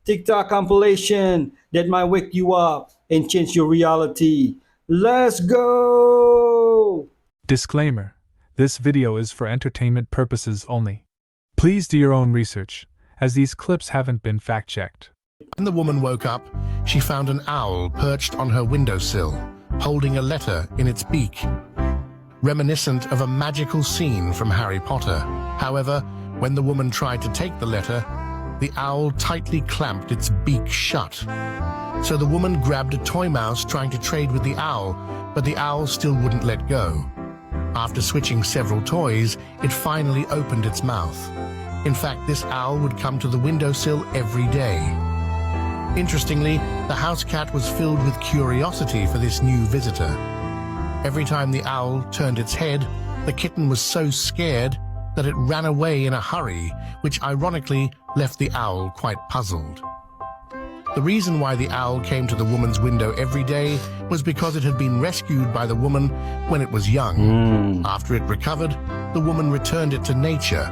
TikTok compilation that might wake you up and change your reality. Let's go! Disclaimer: this video is for entertainment purposes only. Please do your own research, as these clips haven't been fact-checked. When the woman woke up, she found an owl perched on her windowsill, holding a letter in its beak, reminiscent of a magical scene from Harry Potter. However, when the woman tried to take the letter, the owl tightly clamped its beak shut. So the woman grabbed a toy mouse trying to trade with the owl, but the owl still wouldn't let go. After switching several toys, it finally opened its mouth. In fact, this owl would come to the windowsill every day. Interestingly, the house cat was filled with curiosity for this new visitor. Every time the owl turned its head, the kitten was so scared that it ran away in a hurry, which ironically left the owl quite puzzled. The reason why the owl came to the woman's window every day was because it had been rescued by the woman when it was young. After it recovered, the woman returned it to nature,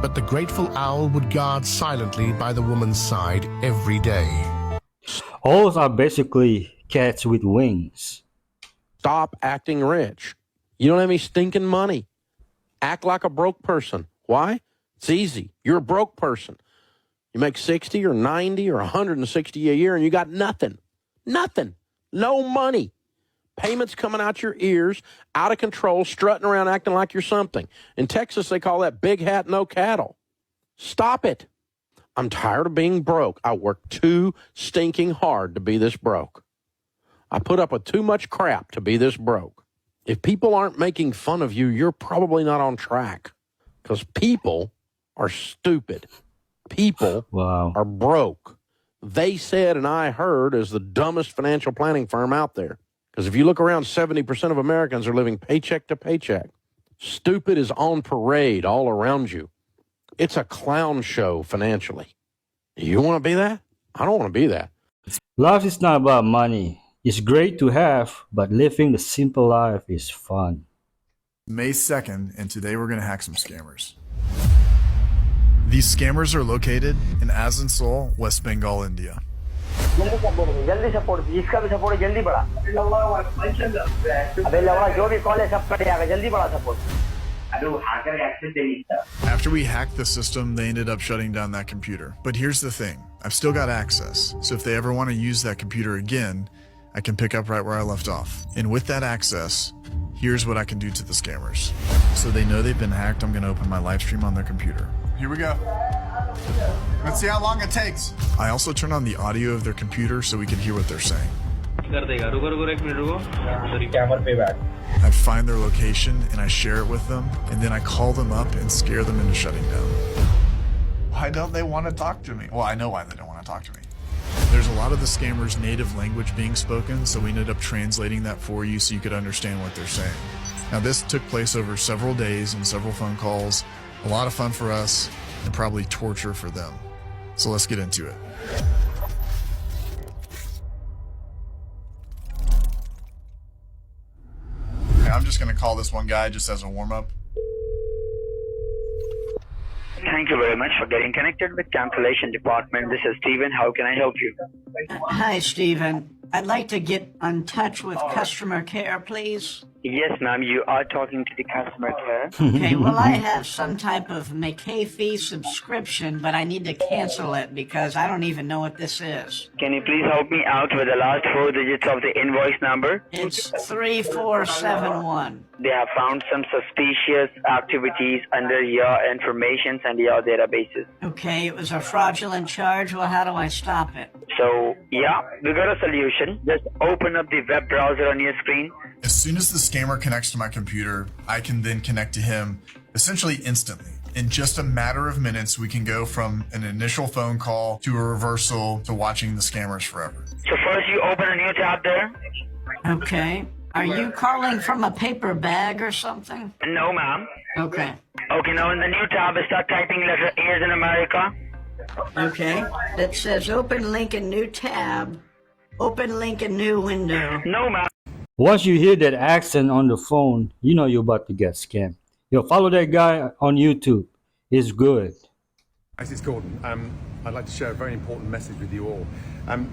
but the grateful owl would guard silently by the woman's side every day. Owls are basically cats with wings. Stop acting rich. You don't have any stinking money. Act like a broke person. Why? It's easy. You're a broke person. You make 60 or 90 or 160 a year and you got nothing. Nothing. No money. Payments coming out your ears, out of control, strutting around acting like you're something. In Texas, they call that big hat, no cattle. Stop it. I'm tired of being broke. I work too stinking hard to be this broke. I put up with too much crap to be this broke. If people aren't making fun of you, you're probably not on track. Because people are stupid. People are broke. They Said and I Heard is the dumbest financial planning firm out there. Because if you look around, 70% of Americans are living paycheck to paycheck. Stupid is on parade all around you. It's a clown show financially. You want to be that? I don't want to be that. Life is not about money. It's great to have, but living the simple life is fun. May 2nd, and today we're going to hack some scammers. These scammers are located in Asansol, West Bengal, India. जल्दी support जिसका भी support है जल्दी बढ़ा अबे लवड़ा जो भी call है सब कट जाएगा जल्दी बढ़ा support After we hacked the system, they ended up shutting down that computer. But here's the thing, I've still got access. So if they ever want to use that computer again, I can pick up right where I left off. And with that access, here's what I can do to the scammers. So they know they've been hacked, I'm going to open my live stream on their computer. Here we go. Let's see how long it takes. I also turn on the audio of their computer so we can hear what they're saying. I find their location and I share it with them, and then I call them up and scare them into shutting down. Why don't they want to talk to me? Well, I know why they don't want to talk to me. There's a lot of the scammers' native language being spoken, so we ended up translating that for you so you could understand what they're saying. Now, this took place over several days and several phone calls. A lot of fun for us and probably torture for them. So let's get into it. Okay, I'm just going to call this one guy just as a warm-up. Thank you very much for getting connected with cancellation department. This is Steven. How can I help you? Hi, Stephen. I'd like to get in touch with customer care, please. Yes, ma'am, you are talking to the customer care. Okay, well, I have some type of McAfee subscription, but I need to cancel it because I don't even know what this is. Can you please help me out with the last 4 digits of the invoice number? It's 3471. They have found some suspicious activities under your information and your databases. Okay, it was a fraudulent charge. Well, how do I stop it? So, yeah, we got a solution. Just open up the web browser on your screen. As soon as the scammer connects to my computer, I can then connect to him essentially instantly. In just a matter of minutes, we can go from an initial phone call to a reversal to watching the scammers forever. So first you open a new tab there. Okay. Are you calling from a paper bag or something? No, ma'am. Okay. Okay, now in the new tab, start typing letter A as in America. Okay. It says open link in new tab. Open link in new window. No, ma'am. Once you hear that accent on the phone, you know you're about to get scammed. Yo, follow that guy on YouTube. It's good. This is Gordon. I'd like to share a very important message with you all.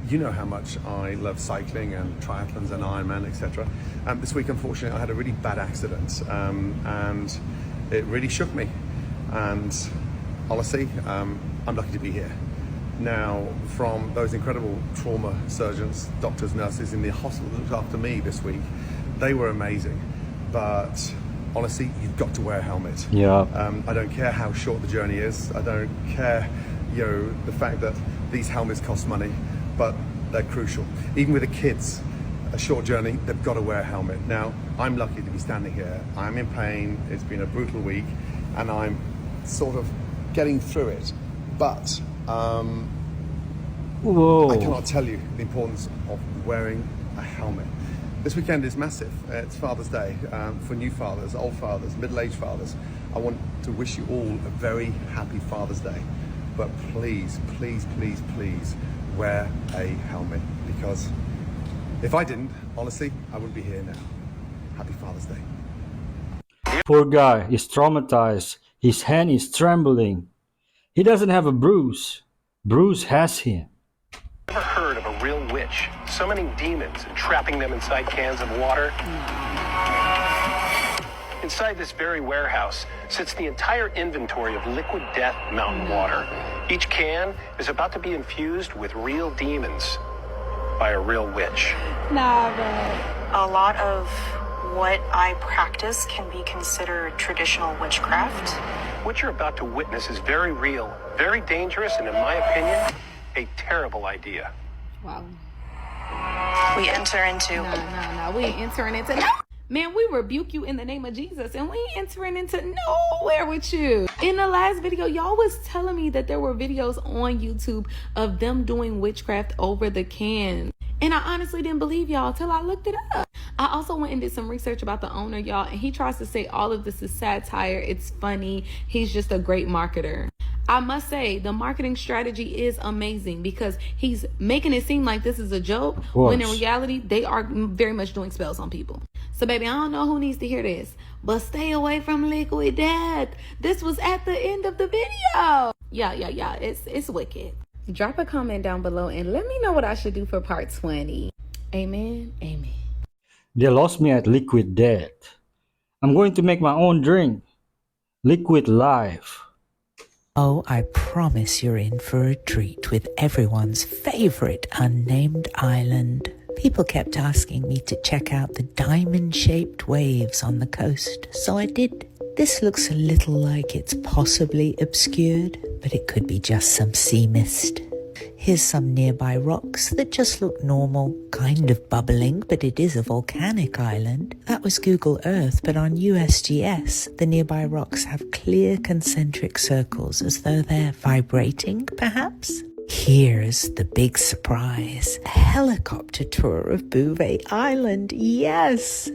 You know how much I love cycling and triathlons and Ironman, etc. This week, unfortunately, I had a really bad accident, and it really shook me. And honestly, I'm lucky to be here. Now, from those incredible trauma surgeons, doctors, nurses in the hospital that looked after me this week, they were amazing. But honestly, you've got to wear a helmet. Yeah. I don't care how short the journey is. I don't care, the fact that these helmets cost money, but they're crucial. Even with the kids, a short journey, they've got to wear a helmet. Now, I'm lucky to be standing here. I'm in pain. It's been a brutal week, and I'm sort of getting through it. But Whoa. I cannot tell you the importance of wearing a helmet. This weekend is massive. It's Father's Day for new fathers, old fathers, middle-aged fathers. I want to wish you all a very happy Father's Day. But please, please, please, please wear a helmet, because if I didn't, honestly, I wouldn't be here now. Happy Father's Day. Poor guy is traumatized. His hand is trembling. He doesn't have a bruise. Bruce has him. Ever heard of a real witch summoning demons and trapping them inside cans of water? Inside this very warehouse sits the entire inventory of liquid death mountain water. Each can is about to be infused with real demons by a real witch. Nah, bro. A lot of what I practice can be considered traditional witchcraft. What you're about to witness is very real, very dangerous, and in my opinion, a terrible idea. Wow. We enter into... No. We ain't entering into... No! Man, we rebuke you in the name of Jesus, and we ain't entering into nowhere with you. In the last video, y'all was telling me that there were videos on YouTube of them doing witchcraft over the can. And I honestly didn't believe y'all till I looked it up. I also went and did some research about the owner, y'all, and he tries to say all of this is satire. It's funny. He's just a great marketer. I must say, the marketing strategy is amazing because he's making it seem like this is a joke, when in reality, they are very much doing spells on people. So, baby, I don't know who needs to hear this, but stay away from liquid death. This was at the end of the video. Yeah. It's wicked. Drop a comment down below and let me know what I should do for part 20. Amen. Amen. They lost me at liquid death. I'm going to make my own drink. Liquid life. Oh, I promise you're in for a treat with everyone's favorite unnamed island. People kept asking me to check out the diamond-shaped waves on the coast, so I did. This looks a little like it's possibly obscured, but it could be just some sea mist. Here's some nearby rocks that just look normal, kind of bubbling, but it is a volcanic island. That was Google Earth, but on USGS, the nearby rocks have clear concentric circles as though they're vibrating, perhaps? Here's the big surprise. A helicopter tour of Bouvet Island, yes!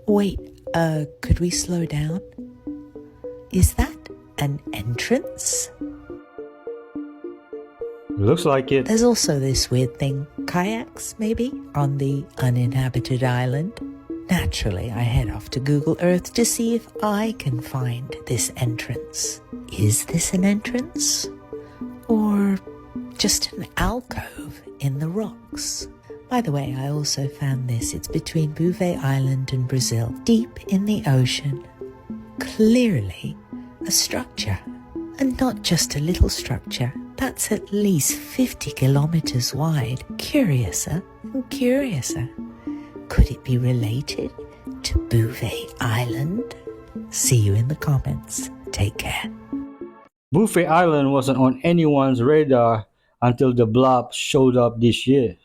Wait, could we slow down? Is that an entrance? Looks like it. There's also this weird thing, kayaks maybe, on the uninhabited island. Naturally, I head off to Google Earth to see if I can find this entrance. Is this an entrance? Or just an alcove in the rocks? By the way, I also found this. It's between Bouvet Island and Brazil, deep in the ocean. Clearly a structure, and not just a little structure. That's at least 50 kilometers wide. Curiouser and curiouser. Could it be related to Bouvet Island? See you in the comments. Take care. Buffet Island wasn't on anyone's radar until the blob showed up this year.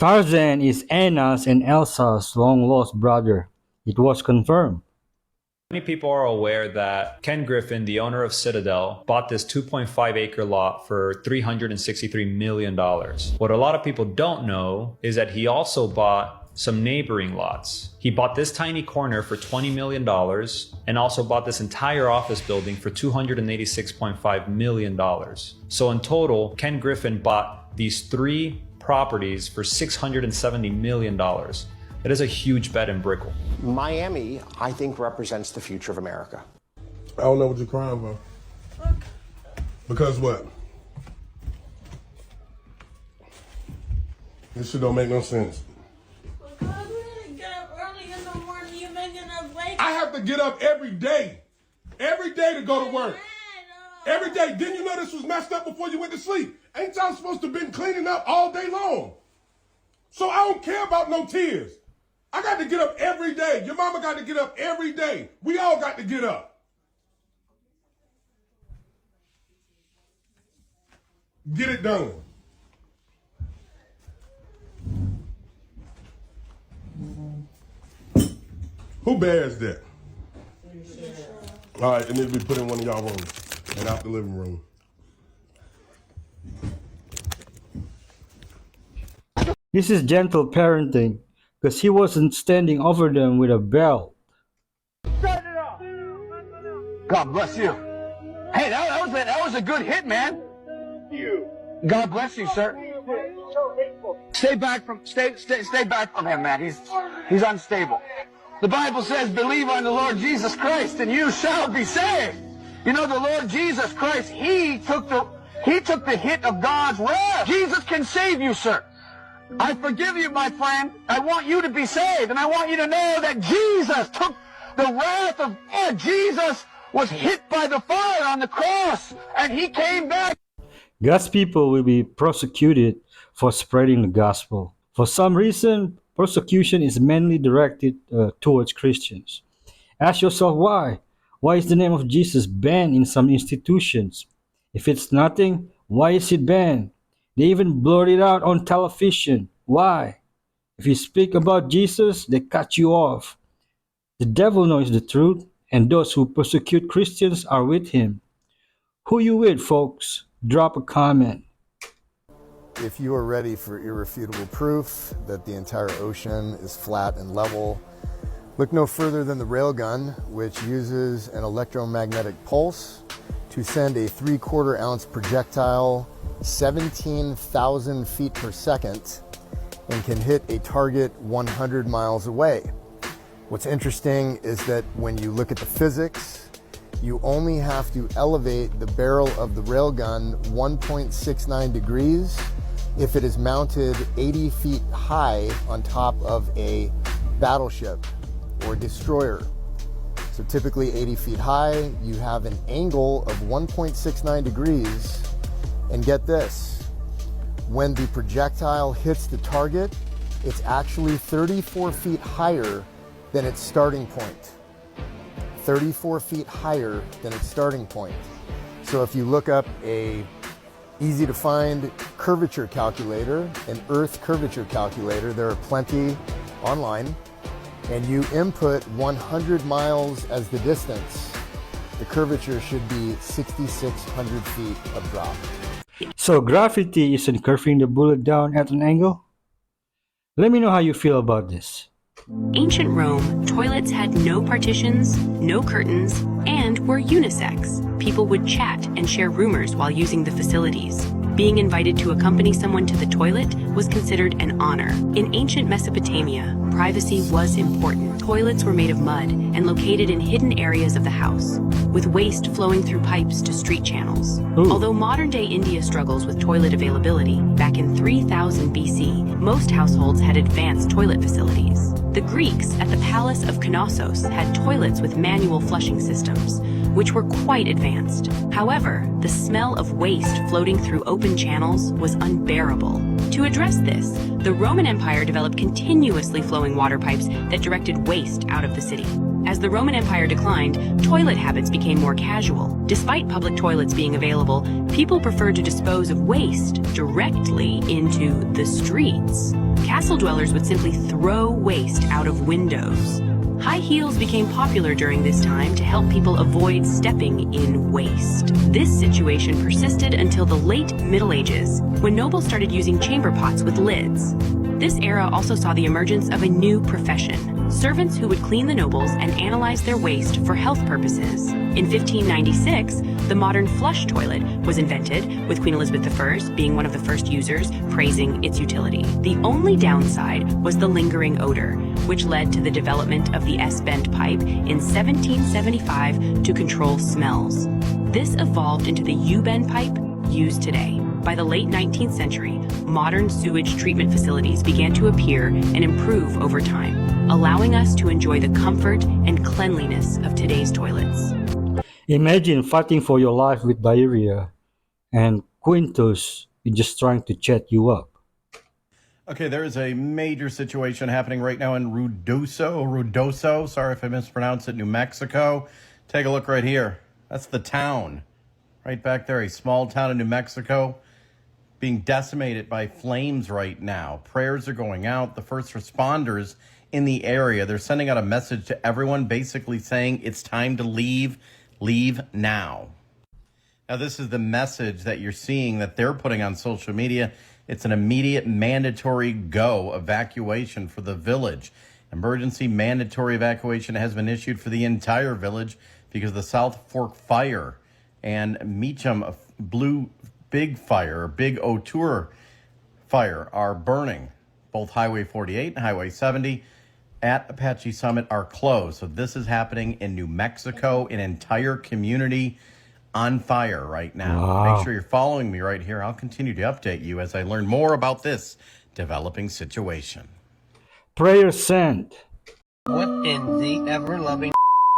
Tarzan is Anna's and Elsa's long-lost brother. It was confirmed. Many people are aware that Ken Griffin, the owner of Citadel, bought this 2.5-acre lot for $363 million. What a lot of people don't know is that he also bought some neighboring lots. He bought this tiny corner for $20 million and also bought this entire office building for $286.5 million. So in total, Ken Griffin bought these 3 properties for $670 million. That is a huge bet in Brickell. Miami, I think, represents the future of America. I don't know what you're crying for. Because what? This shit don't make no sense. I have to get up every day to go to work. Every day. Didn't you know this was messed up before you went to sleep? Ain't y'all supposed to have been cleaning up all day long? So I don't care about no tears. I got to get up every day. Your mama got to get up every day. We all got to get up. Get it done. Who bears that? All right, it needs to be put in one of y'all rooms and out the living room. This is gentle parenting, because he wasn't standing over them with a belt. God bless you. Hey, that was a good hit, man. God bless you, sir. Stay back from him, man. He's unstable. The Bible says, believe on the Lord Jesus Christ and you shall be saved. You know, the Lord Jesus Christ, he took the hit of God's wrath. Jesus can save you, sir. I forgive you, my friend. I want you to be saved, and I want you to know that Jesus took the wrath of God. Jesus was hit by the fire on the cross, and he came back. God's people will be prosecuted for spreading the gospel. For some reason, persecution is mainly directed towards Christians. Ask yourself why. Why is the name of Jesus banned in some institutions? If it's nothing, why is it banned? They even blurt it out on television. Why? If you speak about Jesus, they cut you off. The devil knows the truth, and those who persecute Christians are with him. Who you with, folks? Drop a comment. If you are ready for irrefutable proof that the entire ocean is flat and level, look no further than the railgun, which uses an electromagnetic pulse to send a 3/4 ounce projectile 17,000 feet per second and can hit a target 100 miles away. What's interesting is that when you look at the physics, you only have to elevate the barrel of the railgun 1.69 degrees if it is mounted 80 feet high on top of a battleship or destroyer. So typically 80 feet high, you have an angle of 1.69 degrees. And get this, when the projectile hits the target, it's actually 34 feet higher than its starting point. 34 feet higher than its starting point. So if you look up a easy to find curvature calculator, an Earth curvature calculator, there are plenty online, and you input 100 miles as the distance, the curvature should be 6,600 feet of drop. So gravity isn't curving the bullet down at an angle? Let me know how you feel about this. Ancient Rome, toilets had no partitions, no curtains, and were unisex. People would chat and share rumors while using the facilities. Being invited to accompany someone to the toilet was considered an honor. In ancient Mesopotamia, privacy was important. Toilets were made of mud and located in hidden areas of the house, with waste flowing through pipes to street channels. Although modern-day India struggles with toilet availability, back in 3000 BC, most households had advanced toilet facilities. The Greeks at the Palace of Knossos had toilets with manual flushing systems, which were quite advanced. However, the smell of waste floating through open channels was unbearable. To address this, the Roman Empire developed continuously flowing water pipes that directed waste out of the city. As the Roman Empire declined, toilet habits became more casual. Despite public toilets being available, people preferred to dispose of waste directly into the streets. Castle dwellers would simply throw waste out of windows. High heels became popular during this time to help people avoid stepping in waste. This situation persisted until the late Middle Ages, when nobles started using chamber pots with lids. This era also saw the emergence of a new profession: servants who would clean the nobles and analyze their waste for health purposes. In 1596, the modern flush toilet was invented, with Queen Elizabeth I being one of the first users, praising its utility. The only downside was the lingering odor, which led to the development of the S-bend pipe in 1775 to control smells. This evolved into the U-bend pipe used today. By the late 19th century, modern sewage treatment facilities began to appear and improve over time, allowing us to enjoy the comfort and cleanliness of today's toilets. Imagine fighting for your life with diarrhea and Quintus is just trying to chat you up. Okay, there is a major situation happening right now in Ruidoso, sorry if I mispronounced it, New Mexico. Take a look right here. That's the town. Right back there, a small town in New Mexico being decimated by flames right now. Prayers are going out. The first responders in the area, they're sending out a message to everyone basically saying it's time to leave. Leave now. Now, this is the message that you're seeing that they're putting on social media. It's an immediate mandatory evacuation for the village. Emergency mandatory evacuation has been issued for the entire village because the South Fork Fire and Meacham Blue Big O'Toole Fire are burning. Both Highway 48 and Highway 70 at Apache Summit are closed. So this is happening in New Mexico, an entire community on fire right now. Wow. Make sure you're following me right here. I'll continue to update you as I learn more about this developing situation. Prayer sent. What in the ever-loving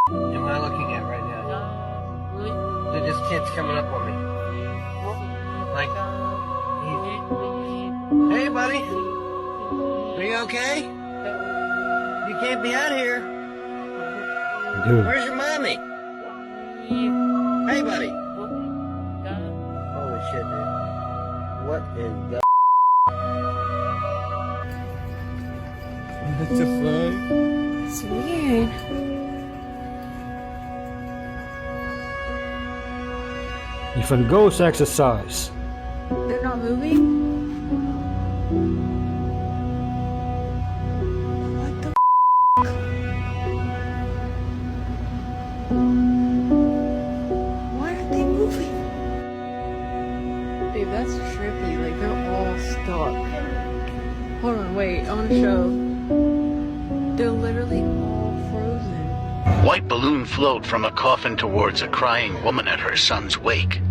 am I looking at right now? They're just kids coming up on me. Like, hey buddy, are you okay? You can't be out here. Dude. Where's your mommy? Hey, buddy. Holy shit, dude. What in the... What the fuck? It's weird. If a ghost exercise. They're not moving? Why aren't they moving? Babe, that's trippy. Like, they're all stuck. Hold on, wait. I want to show. They're literally all frozen. White balloon float from a coffin towards a crying woman at her son's wake.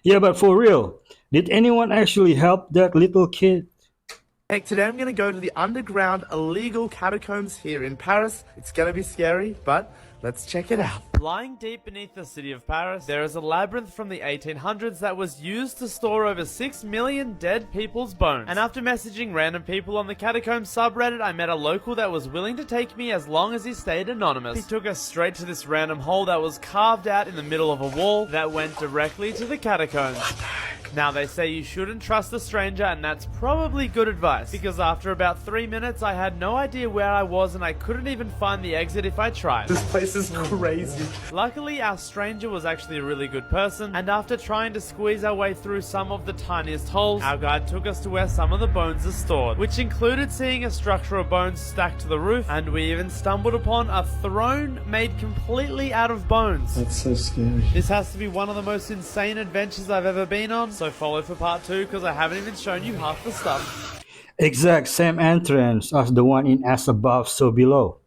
Yeah, but for real, did anyone actually help that little kid? Hey, today I'm going to go to the underground illegal catacombs here in Paris. It's going to be scary, but let's check it out. Lying deep beneath the city of Paris, there is a labyrinth from the 1800s that was used to store over 6 million dead people's bones. And after messaging random people on the catacombs subreddit, I met a local that was willing to take me as long as he stayed anonymous. He took us straight to this random hole that was carved out in the middle of a wall that went directly to the catacombs. Now, they say you shouldn't trust a stranger, and that's probably good advice, because after about 3 minutes, I had no idea where I was and I couldn't even find the exit if I tried. This place is crazy. Luckily, our stranger was actually a really good person, and after trying to squeeze our way through some of the tiniest holes, our guide took us to where some of the bones are stored, which included seeing a structure of bones stacked to the roof, and we even stumbled upon a throne made completely out of bones. That's so scary. This has to be one of the most insane adventures I've ever been on, So follow for part 2 because I haven't even shown you half the stuff. Exact same entrance as the one in As Above, So Below.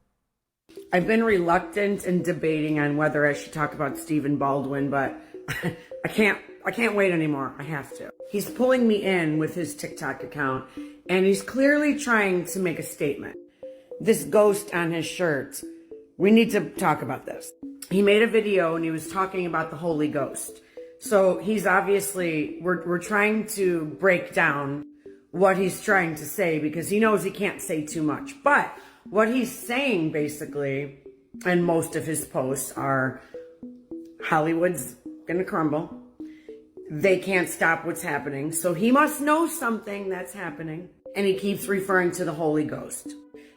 I've been reluctant and debating on whether I should talk about Stephen Baldwin, but I can't wait anymore. I have to. He's pulling me in with his TikTok account, and he's clearly trying to make a statement. This ghost on his shirt, we need to talk about this. He made a video and he was talking about the Holy Ghost. So he's obviously, we're trying to break down what he's trying to say because he knows he can't say too much. But what he's saying basically, and most of his posts are, Hollywood's gonna crumble. They can't stop what's happening. So he must know something that's happening. And he keeps referring to the Holy Ghost.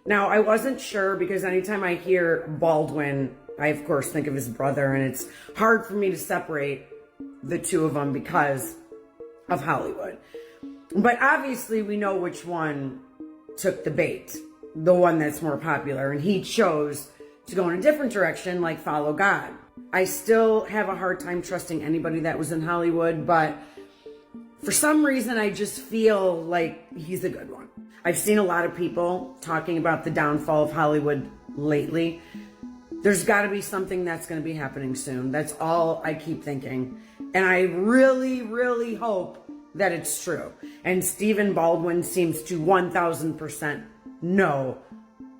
Now, I wasn't sure because anytime I hear Baldwin, I of course think of his brother, and it's hard for me to separate the two of them because of Hollywood. But obviously we know which one took the bait, the one that's more popular, and he chose to go in a different direction, like follow God. I still have a hard time trusting anybody that was in Hollywood, but for some reason I just feel like he's a good one. I've seen a lot of people talking about the downfall of Hollywood lately. There's got to be something that's going to be happening soon. That's all I keep thinking. And I really, really hope that it's true. And Stephen Baldwin seems to 1000% know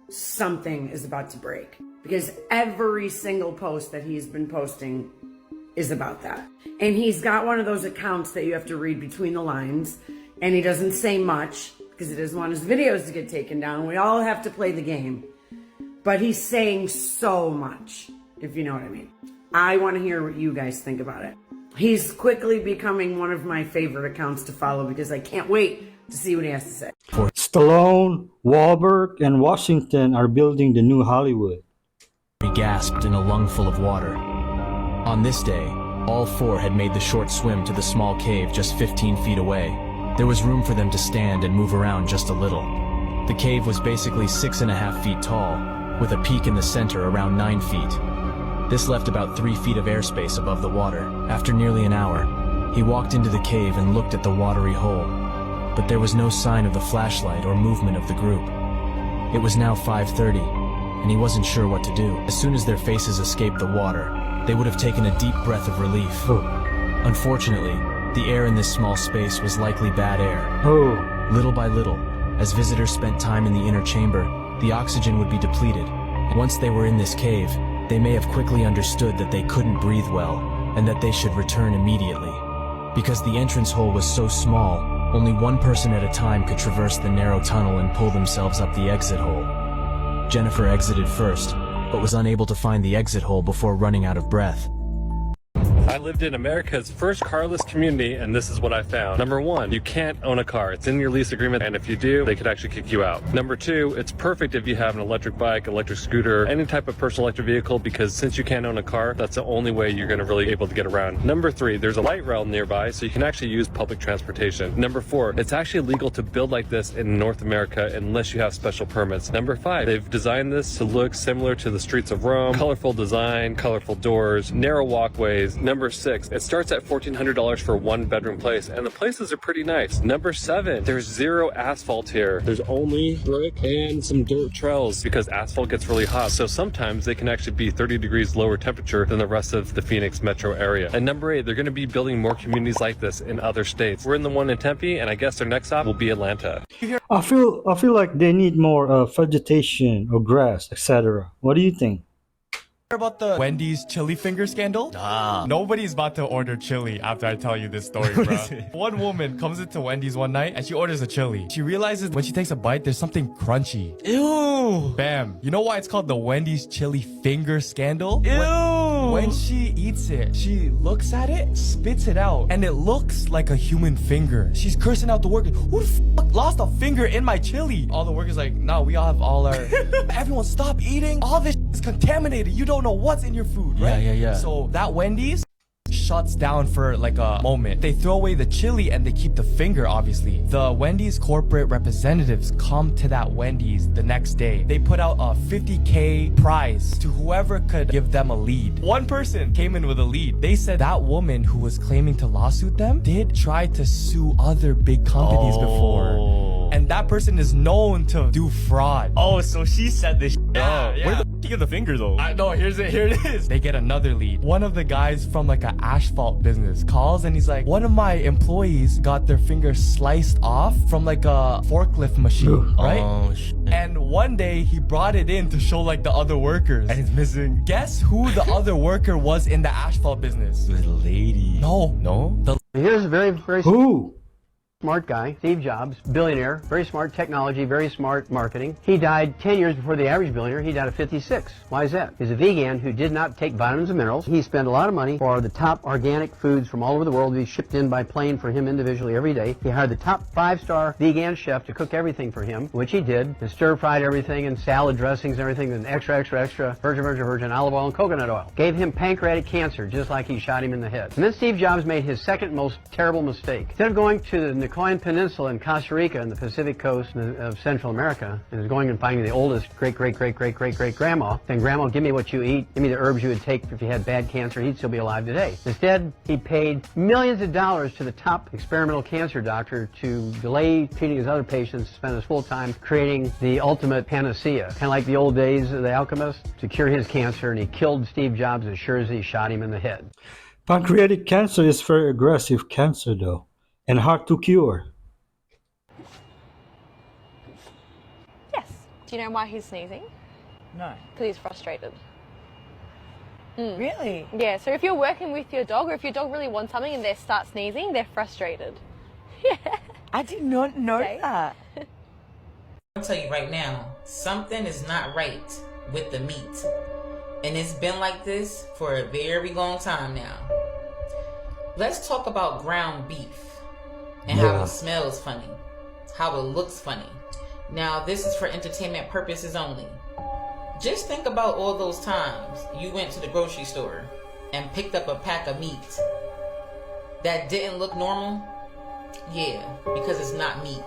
something is about to break. Because every single post that he's been posting is about that. And he's got one of those accounts that you have to read between the lines. And he doesn't say much because he doesn't want his videos to get taken down. We all have to play the game. But he's saying so much, if you know what I mean. I want to hear what you guys think about it. He's quickly becoming one of my favorite accounts to follow because I can't wait to see what he has to say. Stallone, Wahlberg, and Washington are building the new Hollywood. He gasped in a lungful of water. On this day, all four had made the short swim to the small cave just 15 feet away. There was room for them to stand and move around just a little. The cave was basically 6.5 feet tall, with a peak in the center around 9 feet. This left about 3 feet of airspace above the water. After nearly an hour, he walked into the cave and looked at the watery hole, but there was no sign of the flashlight or movement of the group. It was now 5:30, and he wasn't sure what to do. As soon as their faces escaped the water, they would have taken a deep breath of relief. Unfortunately, the air in this small space was likely bad air. Little by little, as visitors spent time in the inner chamber, the oxygen would be depleted. Once they were in this cave, they may have quickly understood that they couldn't breathe well, and that they should return immediately. Because the entrance hole was so small, only one person at a time could traverse the narrow tunnel and pull themselves up the exit hole. Jennifer exited first, but was unable to find the exit hole before running out of breath. I lived in America's first carless community, and this is what I found. Number one, you can't own a car. It's in your lease agreement, and if you do, they could actually kick you out. Number two, it's perfect if you have an electric bike, electric scooter, any type of personal electric vehicle, because since you can't own a car, that's the only way you're going to really be able to get around. Number three, there's a light rail nearby, so you can actually use public transportation. Number four, it's actually illegal to build like this in North America unless you have special permits. Number five, they've designed this to look similar to the streets of Rome. Colorful design, colorful doors, narrow walkways. Number six, it starts at $1,400 for one bedroom place, and the places are pretty nice. Number seven, there's zero asphalt here. There's only brick and some dirt trails because asphalt gets really hot. So sometimes they can actually be 30 degrees lower temperature than the rest of the Phoenix metro area. And number eight, they're going to be building more communities like this in other states. We're in the one in Tempe, and I guess their next stop will be Atlanta. I feel like they need more vegetation or grass, etc. What do you think? About the Wendy's chili finger scandal? Nah. Nobody's about to order chili after I tell you this story, bro. One woman comes into Wendy's one night and she orders a chili. She realizes when she takes a bite, there's something crunchy. Ew. Bam. You know why it's called the Wendy's chili finger scandal? Ew. When she eats it, she looks at it, spits it out, and it looks like a human finger. She's cursing out the workers. Who the fuck lost a finger in my chili? All the workers like, nah, we all have all our... Everyone stop eating. All this is contaminated. You don't know what's in your food, right? Yeah. So that Wendy's shuts down for like a moment. They throw away the chili and they keep the finger, obviously. The Wendy's corporate representatives come to that Wendy's the next day. They put out a $50K prize to whoever could give them a lead. One person came in with a lead. They said that woman who was claiming to lawsuit them did try to sue other big companies before. And that person is known to do fraud. Oh, so she set this Yeah, Where the you get the finger though? Here it is. They get another lead. One of the guys from like an asphalt business calls and he's like, one of my employees got their finger sliced off from like a forklift machine, right? Oh, shit. And one day he brought it in to show like the other workers. And it's missing. Guess who the other worker was in the asphalt business? The lady. No. Here's a very Who? smart guy, Steve Jobs, billionaire, very smart technology, very smart marketing. He died 10 years before the average billionaire. He died at 56. Why is that? He's a vegan who did not take vitamins and minerals. He spent a lot of money for the top organic foods from all over the world to be shipped in by plane for him individually every day. He hired the top 5-star vegan chef to cook everything for him, which he did, and stir-fried everything and salad dressings and everything, and extra virgin olive oil and coconut oil. Gave him pancreatic cancer just like he shot him in the head. And then Steve Jobs made his second most terrible mistake. Instead of going to the Nicoyan Peninsula in Costa Rica and the Pacific coast of Central America, and is going and finding the oldest great-great-great-great-great-great-grandma, saying, Grandma, give me what you eat, give me the herbs you would take if you had bad cancer, he'd still be alive today. Instead, he paid millions of dollars to the top experimental cancer doctor to delay treating his other patients, spend his full time creating the ultimate panacea, kind of like the old days of the alchemist, to cure his cancer, and he killed Steve Jobs as sure as he shot him in the head. Pancreatic cancer is very aggressive cancer though, and hard to cure. Do you know why he's sneezing? No. Because he's frustrated. Really? Yeah, so if you're working with your dog, or if your dog really wants something and they start sneezing, they're frustrated. I did not know that. I'll tell you right now, something is not right with the meat. And it's been like this for a very long time now. Let's talk about ground beef and how it smells funny, how it looks funny. Now, this is for entertainment purposes only. Just think about all those times you went to the grocery store and picked up a pack of meat that didn't look normal. Yeah, because it's not meat.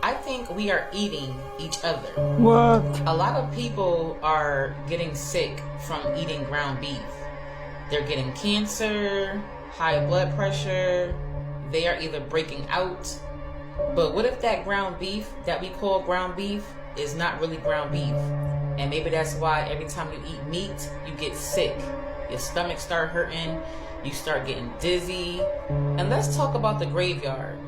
I think we are eating each other. What? A lot of people are getting sick from eating ground beef. They're getting cancer, high blood pressure. They are either breaking out. But what if that ground beef that we call ground beef is not really ground beef? And maybe that's why every time you eat meat, you get sick. Your stomach start hurting, you start getting dizzy. And let's talk about the graveyard.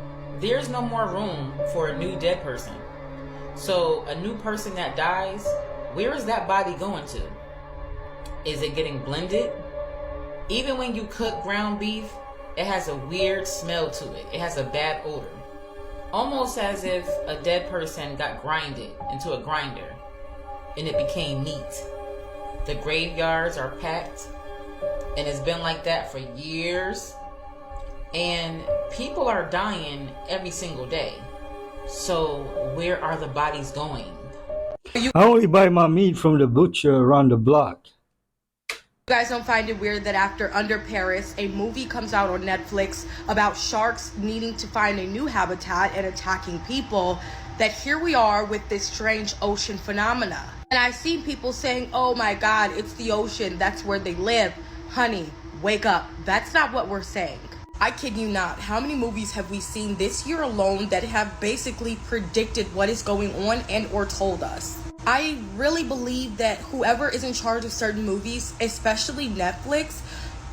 There's no more room for a new dead person. So a new person that dies, where is that body going to? Is it getting blended? Even when you cook ground beef, it has a weird smell to it. It has a bad odor. Almost as if a dead person got grinded into a grinder and it became meat. The graveyards are packed, and it's been like that for years. And people are dying every single day. So where are the bodies going? I only buy my meat from the butcher around the block. You guys don't find it weird that after Under Paris, a movie comes out on Netflix about sharks needing to find a new habitat and attacking people, that here we are with this strange ocean phenomena. And I've seen people saying, oh my God, it's the ocean, that's where they live. Honey, wake up. That's not what we're saying. I kid you not. How many movies have we seen this year alone that have basically predicted what is going on and or told us? I really believe that whoever is in charge of certain movies, especially Netflix,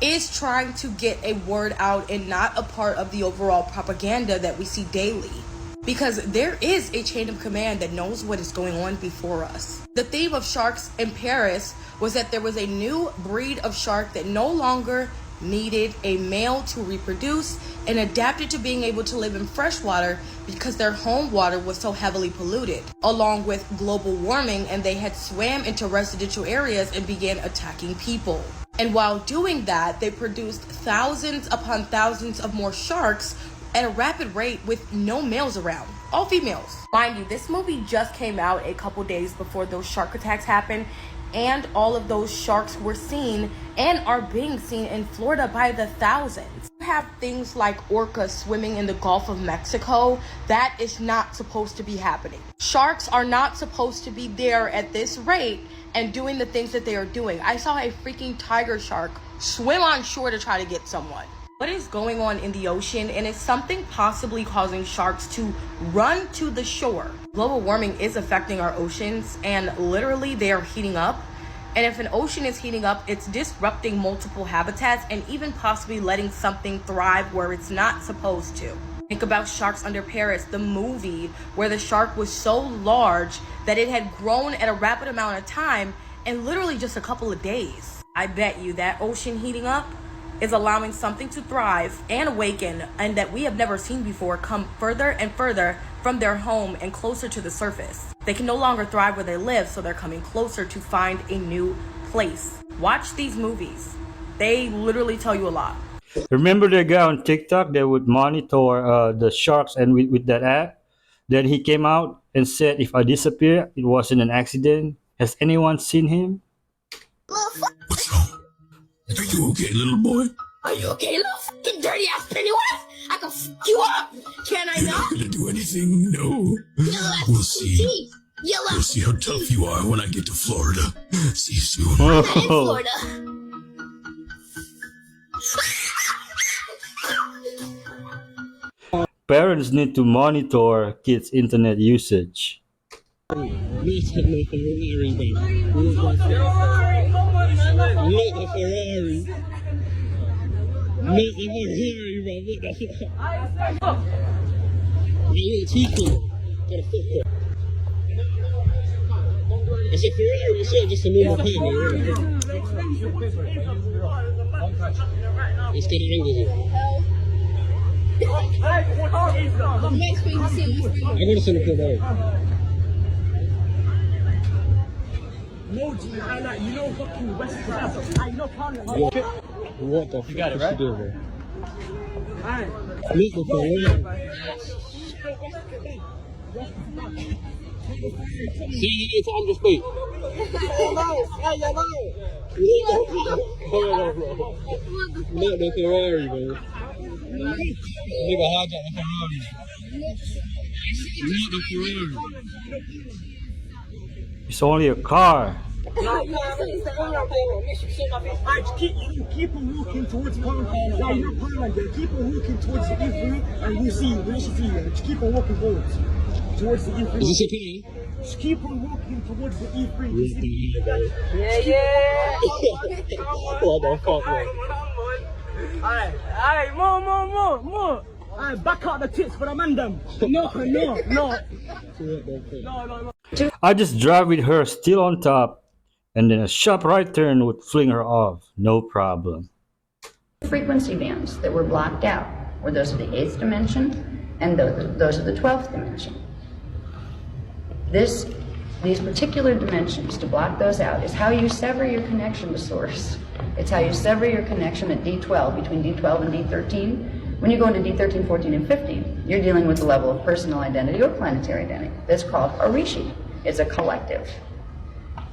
is trying to get a word out and not a part of the overall propaganda that we see daily. Because there is a chain of command that knows what is going on before us. The theme of Sharks in Paris was that there was a new breed of shark that no longer needed a male to reproduce and adapted to being able to live in freshwater because their home water was so heavily polluted, along with global warming, and they had swam into residential areas and began attacking people. And while doing that, they produced thousands upon thousands of more sharks at a rapid rate with no males around, all females. Mind you, this movie just came out a couple days before those shark attacks happened, And all of those sharks were seen and are being seen in Florida by the thousands. You have things like orcas swimming in the Gulf of Mexico. That is not supposed to be happening. Sharks are not supposed to be there at this rate and doing the things that they are doing. I saw a freaking tiger shark swim on shore to try to get someone. What is going on in the ocean, and is something possibly causing sharks to run to the shore? Global warming is affecting our oceans, and literally they are heating up. And if an ocean is heating up, it's disrupting multiple habitats and even possibly letting something thrive where it's not supposed to. Think about Sharks Under Paris, the movie where the shark was so large that it had grown at a rapid amount of time in literally just a couple of days. I bet you that ocean heating up is allowing something to thrive and awaken, and that we have never seen before, come further and further from their home and closer to the surface. They can no longer thrive where they live, so they're coming closer to find a new place. Watch these movies. They literally tell you a lot. Remember the guy on TikTok that would monitor the sharks, and with that app? Then he came out and said, if I disappear, it wasn't an accident. Has anyone seen him? Are you okay, little boy? Are you okay, little fucking dirty ass Pennywise? I can fuck you up. Can I You're not? not gonna do anything, no. We'll see. We'll see how tough you are when I get to Florida. See you soon. I'm not in Florida. Parents need to monitor kids' internet usage. It's a Ferrari, it's not just a normal car, man. Let's get it in with you. I'm gonna send a Ferrari. No, G, I like, you know fucking West Coast. I know Canada. What the fuck? You got it, right? Alright. Meet the Ferrari. See you anytime this week. Not the Ferrari, man. Nigga hijack the Ferrari. Not the Ferrari. It's only a car. Keep on walking towards Parliament. Now you're Parliament there. Keep on walking towards the E3 and we'll see you. We should see you. Just keep on walking forwards. Towards the E3. Is this okay? Just keep on walking towards the E3. What the fuck, man? Alright, more. Alright, back out the tits for the man them. No. I just drive with her still on top, and then a sharp right turn would fling her off. No problem. Frequency bands that were blocked out were those of the 8th dimension and those of the 12th dimension. These particular dimensions, to block those out, is how you sever your connection to source. It's how you sever your connection at D12, between D12 and D13. When you go into D13, 14, and 15, you're dealing with the level of personal identity or planetary identity. That's called a rishi. It's a collective.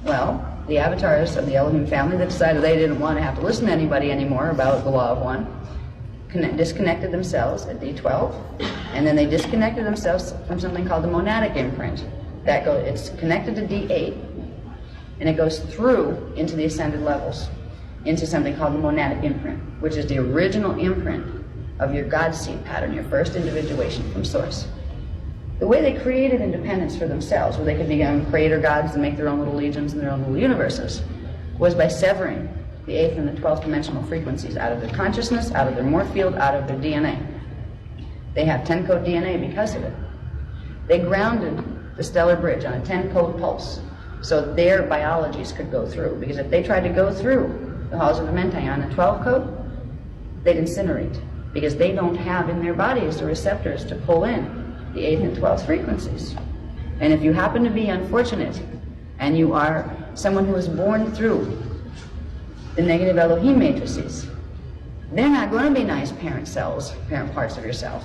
Well, the avatars of the Elohim family that decided they didn't want to have to listen to anybody anymore about the law of one, disconnected themselves at D12, and then they disconnected themselves from something called the monadic imprint. It's connected to D8, and it goes through into the ascended levels, into something called the monadic imprint, which is the original imprint of your God seed pattern, your first individuation from source. The way they created independence for themselves, where they could become creator gods and make their own little legions and their own little universes, was by severing the 8th and the 12th dimensional frequencies out of their consciousness, out of their morph field, out of their DNA. They have 10-code DNA because of it. They grounded the stellar bridge on a 10-code pulse so their biologies could go through, because if they tried to go through the halls of the Mentai on a 12-code, they'd incinerate, because they don't have in their bodies the receptors to pull in the 8th and 12th frequencies. And if you happen to be unfortunate and you are someone who was born through the negative Elohim matrices, they're not going to be nice parent cells, parent parts of yourself.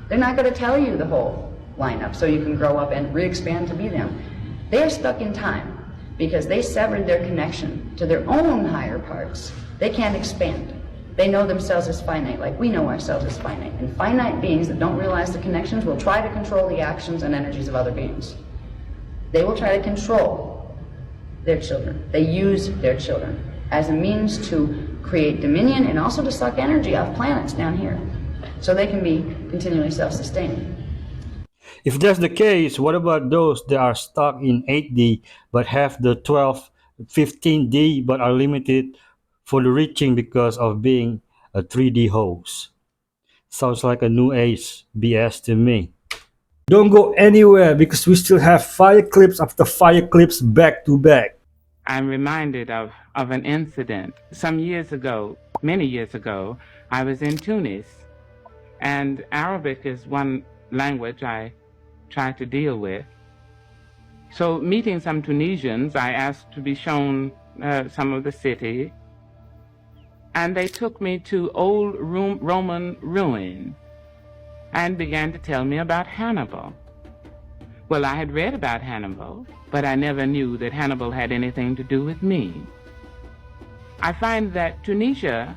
They're not going to tell you the whole lineup so you can grow up and re-expand to be them. They're stuck in time. because they severed their connection to their own higher parts. They can't expand. They know themselves as finite, like we know ourselves as finite. And finite beings that don't realize the connections will try to control the actions and energies of other beings. They will try to control their children. They use their children as a means to create dominion and also to suck energy off planets down here so they can be continually self-sustaining. If that's the case, what about those that are stuck in 8D but have the 12, 15D but are limited for the reaching because of being a 3D host? Sounds like a new age BS to me. Don't go anywhere because we still have fire clips after fire clips back to back. I'm reminded of an incident. Some years ago, many years ago, I was in Tunis, and Arabic is one language I try to deal with. So meeting some Tunisians, I asked to be shown some of the city, and they took me to old Roman ruins and began to tell me about Hannibal. Well, I had read about Hannibal, but I never knew that Hannibal had anything to do with me. I find that Tunis,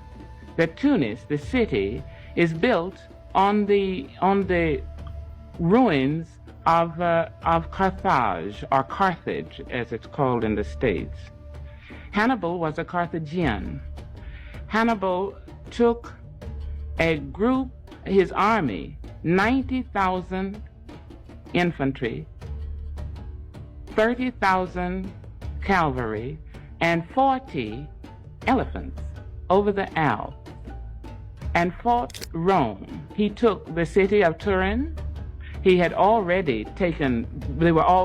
the city, is built on the ruins of Carthage, or Carthage, as it's called in the States. Hannibal was a Carthaginian. Hannibal took a group, his army, 90,000 infantry, 30,000 cavalry, and 40 elephants over the Alps and fought Rome. He took the city of Turin. He had already taken,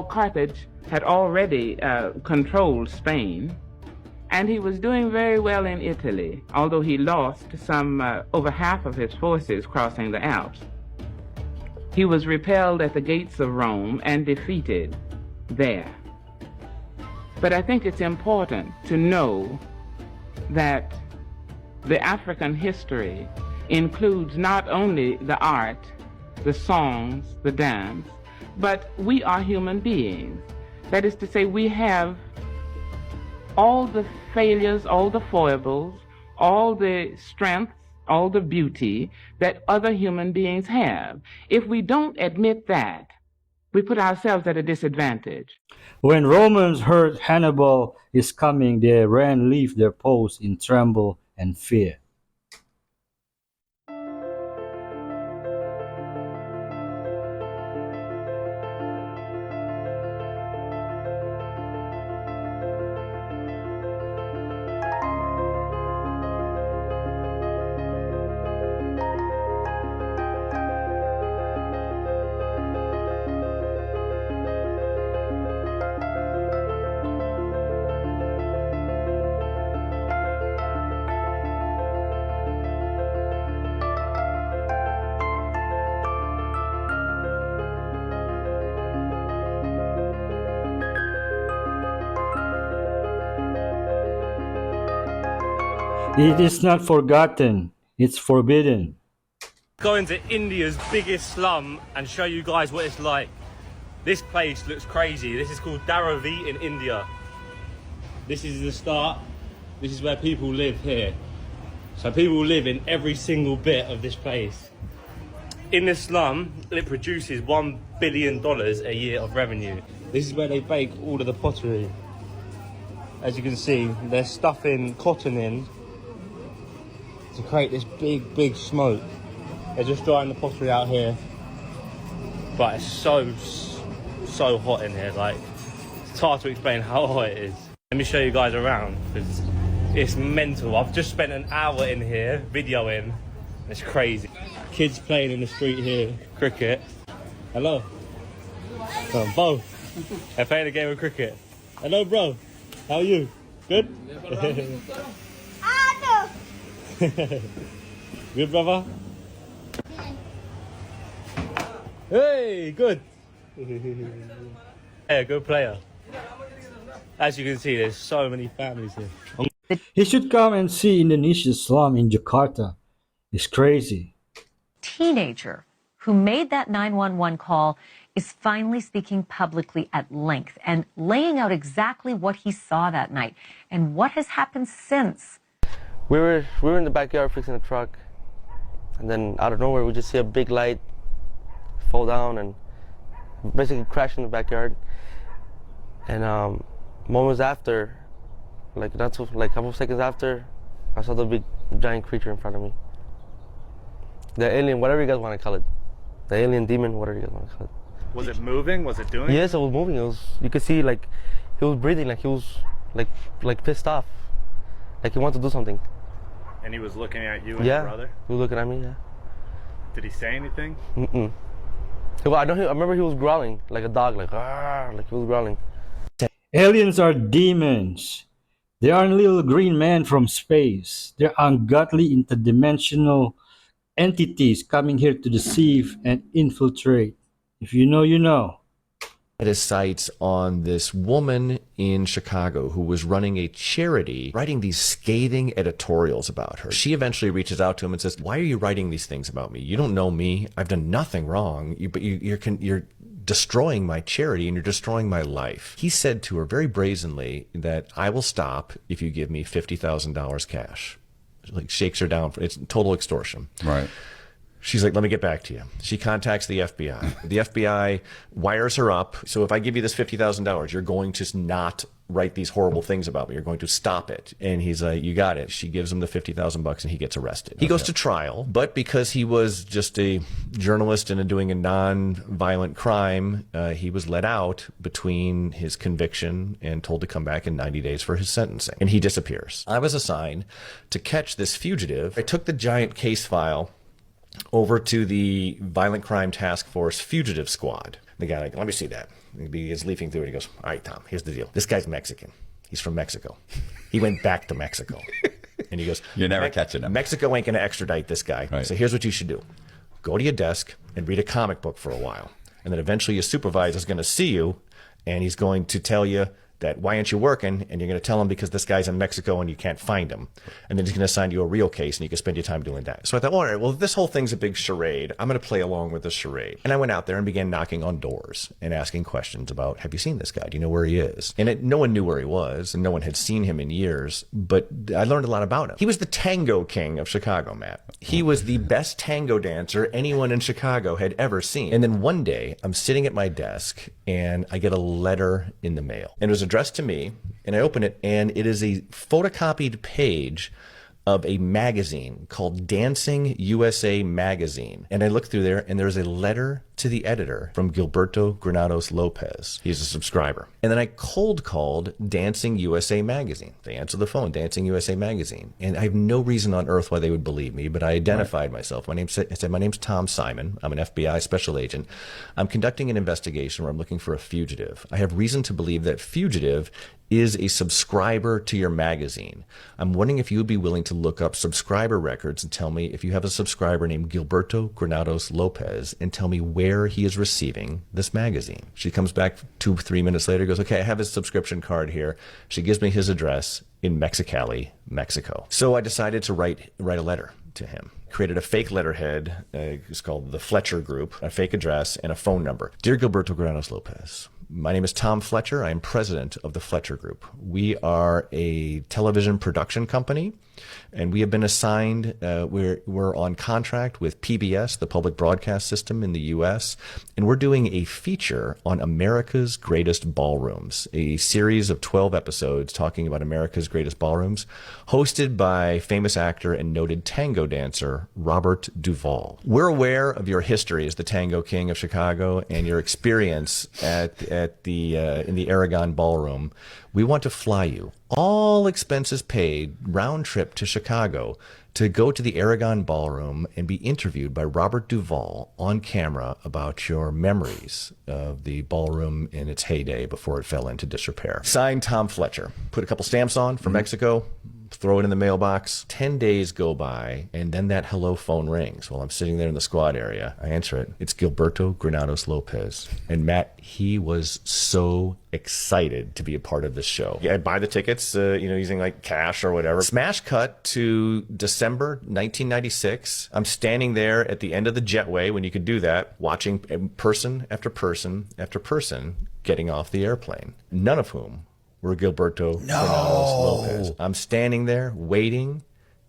Carthage had already controlled Spain, and he was doing very well in Italy, although he lost over half of his forces crossing the Alps. He was repelled at the gates of Rome and defeated there. But I think it's important to know that the African history includes not only the art, the songs, the dance, but we are human beings. That is to say, we have all the failures, all the foibles, all the strengths, all the beauty that other human beings have. If we don't admit that, we put ourselves at a disadvantage. When Romans heard Hannibal is coming, they ran, leave their posts in tremble and fear. It is not forgotten, it's forbidden. Go into India's biggest slum and show you guys what it's like. This place looks crazy. This is called Dharavi in India. This is the start. This is where people live here. So people live in every single bit of this place. In this slum, it produces $1 billion a year of revenue. This is where they bake all of the pottery. As you can see, they're stuffing cotton in to create this big smoke. They're just drying the pottery out here, but it's so hot in here. Like, it's hard to explain how hot it is. Let me show you guys around, because it's mental. I've just spent an hour in here videoing. It's crazy. Kids playing in the street here, cricket. Hello. Oh, both. They're playing a game of cricket. Hello, bro. How are you? Good? Good, brother? Hey, good. Yeah, good player. As you can see, there's so many families here. He should come and see Indonesia's slum in Jakarta. It's crazy. Teenager who made that 911 call is finally speaking publicly at length and laying out exactly what he saw that night and what has happened since. We were in the backyard fixing a truck, and then out of nowhere we just see a big light fall down and basically crash in the backyard. And moments after, like a couple of seconds after, I saw the big giant creature in front of me. The alien, whatever you guys want to call it. The alien demon, whatever you guys want to call it. Was it moving? Was it doing? Yes, it was moving. It was. You could see like he was breathing, like he was like pissed off, like he wanted to do something. And he was looking at you and Yeah, your brother? he was looking at me. Yeah. Did he say anything? Mm-mm. Well, I remember he was growling like a dog, like he was growling. Aliens are demons. They aren't little green men from space. They're ungodly interdimensional entities coming here to deceive and infiltrate. If you know, you know. At his sights on this woman in Chicago who was running a charity, writing these scathing editorials about her. She eventually reaches out to him and says, "Why are you writing these things about me? You don't know me. I've done nothing wrong. But you're destroying my charity and you're destroying my life." He said to her very brazenly that, "I will stop if you give me $50,000 cash." Like shakes her down. It's total extortion. Right. She's like, "Let me get back to you." She contacts the FBI. The FBI wires her up. "So if I give you this $50,000, you're going to not write these horrible things about me. You're going to stop it." And he's like, "You got it." She gives him the $50,000 and he gets arrested. He goes to trial, but because he was just a journalist and doing a non-violent crime, he was let out between his conviction and told to come back in 90 days for his sentencing. And he disappears. I was assigned to catch this fugitive. I took the giant case file over to the Violent Crime Task Force Fugitive Squad. The guy like, "Let me see that." He begins leafing through it. He goes, "All right, Tom, here's the deal. This guy's Mexican. He's from Mexico. He went back to Mexico." And he goes, "You're never catching him. Mexico ain't going to extradite this guy. Right. So here's what you should do. Go to your desk and read a comic book for a while. And then eventually your supervisor is going to see you and he's going to tell you that, why aren't you working? And you're going to tell him because this guy's in Mexico and you can't find him. And then he's going to assign you a real case and you can spend your time doing that." So I thought, all right, well, if this whole thing's a big charade, I'm going to play along with the charade. And I went out there and began knocking on doors and asking questions about, "Have you seen this guy? Do you know where he is?" And no one knew where he was and no one had seen him in years, but I learned a lot about him. He was the tango king of Chicago, Matt. He was the best tango dancer anyone in Chicago had ever seen. And then one day I'm sitting at my desk and I get a letter in the mail and it was addressed to me. And I open it, and it is a photocopied page of a magazine called Dancing USA Magazine. And I look through there, and there's a letter to the editor from Gilberto Granados Lopez. He's a subscriber. And then I cold called Dancing USA Magazine. They answered the phone, Dancing USA Magazine. And I have no reason on earth why they would believe me, but I identified myself. I said, "My name's Tom Simon. I'm an FBI special agent. I'm conducting an investigation where I'm looking for a fugitive. I have reason to believe that fugitive is a subscriber to your magazine. I'm wondering if you would be willing to look up subscriber records and tell me if you have a subscriber named Gilberto Granados Lopez and tell me where he is receiving this magazine." She comes back 2-3 minutes later, goes, "Okay, I have his subscription card here." She gives me his address in Mexicali, Mexico. So I decided to write a letter to him. Created a fake letterhead. It's called the Fletcher Group, a fake address, and a phone number. "Dear Gilberto Granados Lopez, my name is Tom Fletcher. I am president of the Fletcher Group. We are a television production company, and we have been assigned, we're on contract with PBS, the public broadcast system in the U.S., and we're doing a feature on America's Greatest Ballrooms, a series of 12 episodes talking about America's Greatest Ballrooms, hosted by famous actor and noted tango dancer Robert Duvall. We're aware of your history as the tango king of Chicago and your experience in the Aragon Ballroom. We want to fly you, all expenses paid, round trip to Chicago, to go to the Aragon Ballroom and be interviewed by Robert Duvall on camera about your memories of the ballroom in its heyday before it fell into disrepair. Signed, Tom Fletcher. Put a couple stamps on for Mexico. throw it in the mailbox. 10 days go by, and then that hello phone rings while I'm sitting there in the squad area. I answer it. It's Gilberto Granados Lopez. And Matt, he was so excited to be a part of this show. Yeah, I'd buy the tickets, using like cash or whatever. Smash cut to December 1996. I'm standing there at the end of the jetway when you could do that, watching person after person after person getting off the airplane, none of whom were Gilberto Granados Lopez. I'm standing there waiting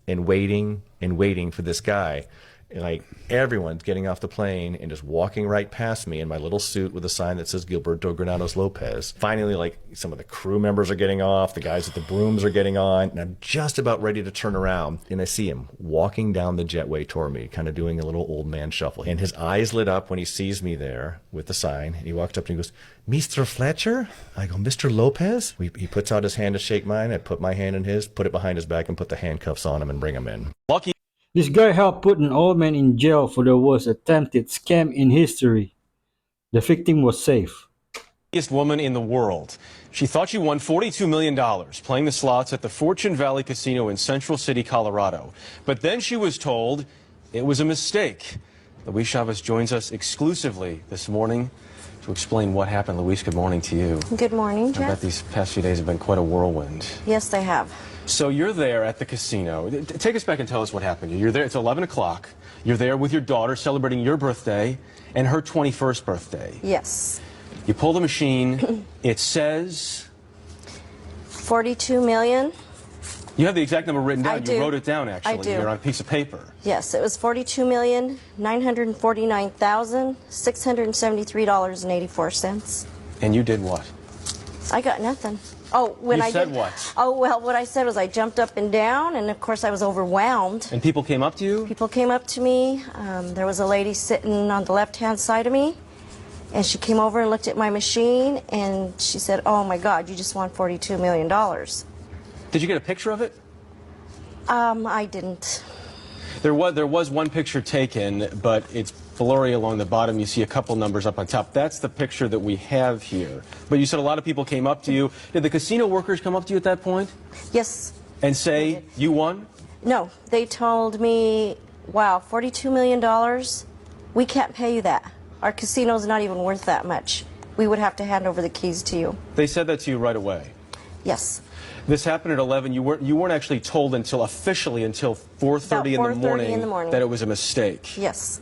and waiting and waiting for this guy. And like everyone's getting off the plane and just walking right past me in my little suit with a sign that says Gilberto Granados Lopez. Finally, like some of the crew members are getting off, the guys with the brooms are getting on, and I'm just about ready to turn around. And I see him walking down the jetway toward me, kind of doing a little old man shuffle. And his eyes lit up when he sees me there with the sign. And he walks up and he goes, Mr. Fletcher? I go, Mr. Lopez? He puts out his hand to shake mine. I put my hand in his, put it behind his back, and put the handcuffs on him and bring him in. Lucky. This guy helped put an old man in jail for the worst attempted scam in history. The victim was safe. Woman in the world. She thought she won $42 million playing the slots at the Fortune Valley Casino in Central City, Colorado. But then she was told it was a mistake. Luis Chavez joins us exclusively this morning to explain what happened. Luis, good morning to you. Good morning, Jeff. I bet these past few days have been quite a whirlwind. Yes, they have. So you're there at the casino. Take us back and tell us what happened. You're there, it's 11 o'clock. You're there with your daughter celebrating your birthday and her 21st birthday. Yes. You pull the machine. It says 42 million. You have the exact number written down. I do. You wrote it down, actually. I do. Here on a piece of paper. Yes, it was $42,949,673.84. And you did what? I got nothing. Oh, when You I said did, what? Oh, well, what I said was I jumped up and down, and of course I was overwhelmed. And people came up to you? People came up to me. There was a lady sitting on the left-hand side of me, and she came over and looked at my machine, and she said, "Oh my God, you just won $42 million." Did you get a picture of it? I didn't. There was one picture taken, but it's blurry along the bottom. You see a couple numbers up on top. That's the picture that we have here. But you said a lot of people came up to you. Did the casino workers come up to you at that point? Yes. And say, you won? No, they told me, wow, $42 million, we can't pay you that. Our casino's not even worth that much. We would have to hand over the keys to you. They said that to you right away? Yes. This happened at 11. You weren't actually told officially until 4:30 in the morning that it was a mistake. Yes.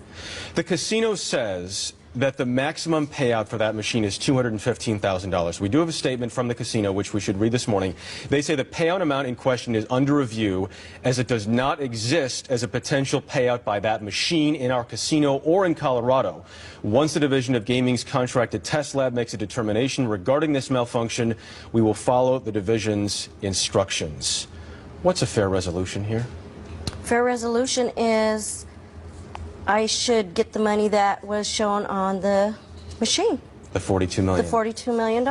The casino says that the maximum payout for that machine is $215,000. We do have a statement from the casino, which we should read this morning. They say the payout amount in question is under review, as it does not exist as a potential payout by that machine in our casino or in Colorado. Once the Division of Gaming's contracted test lab makes a determination regarding this malfunction, we will follow the division's instructions. What's a fair resolution here? Fair resolution is I should get the money that was shown on the machine. The $42 million. The $42 million.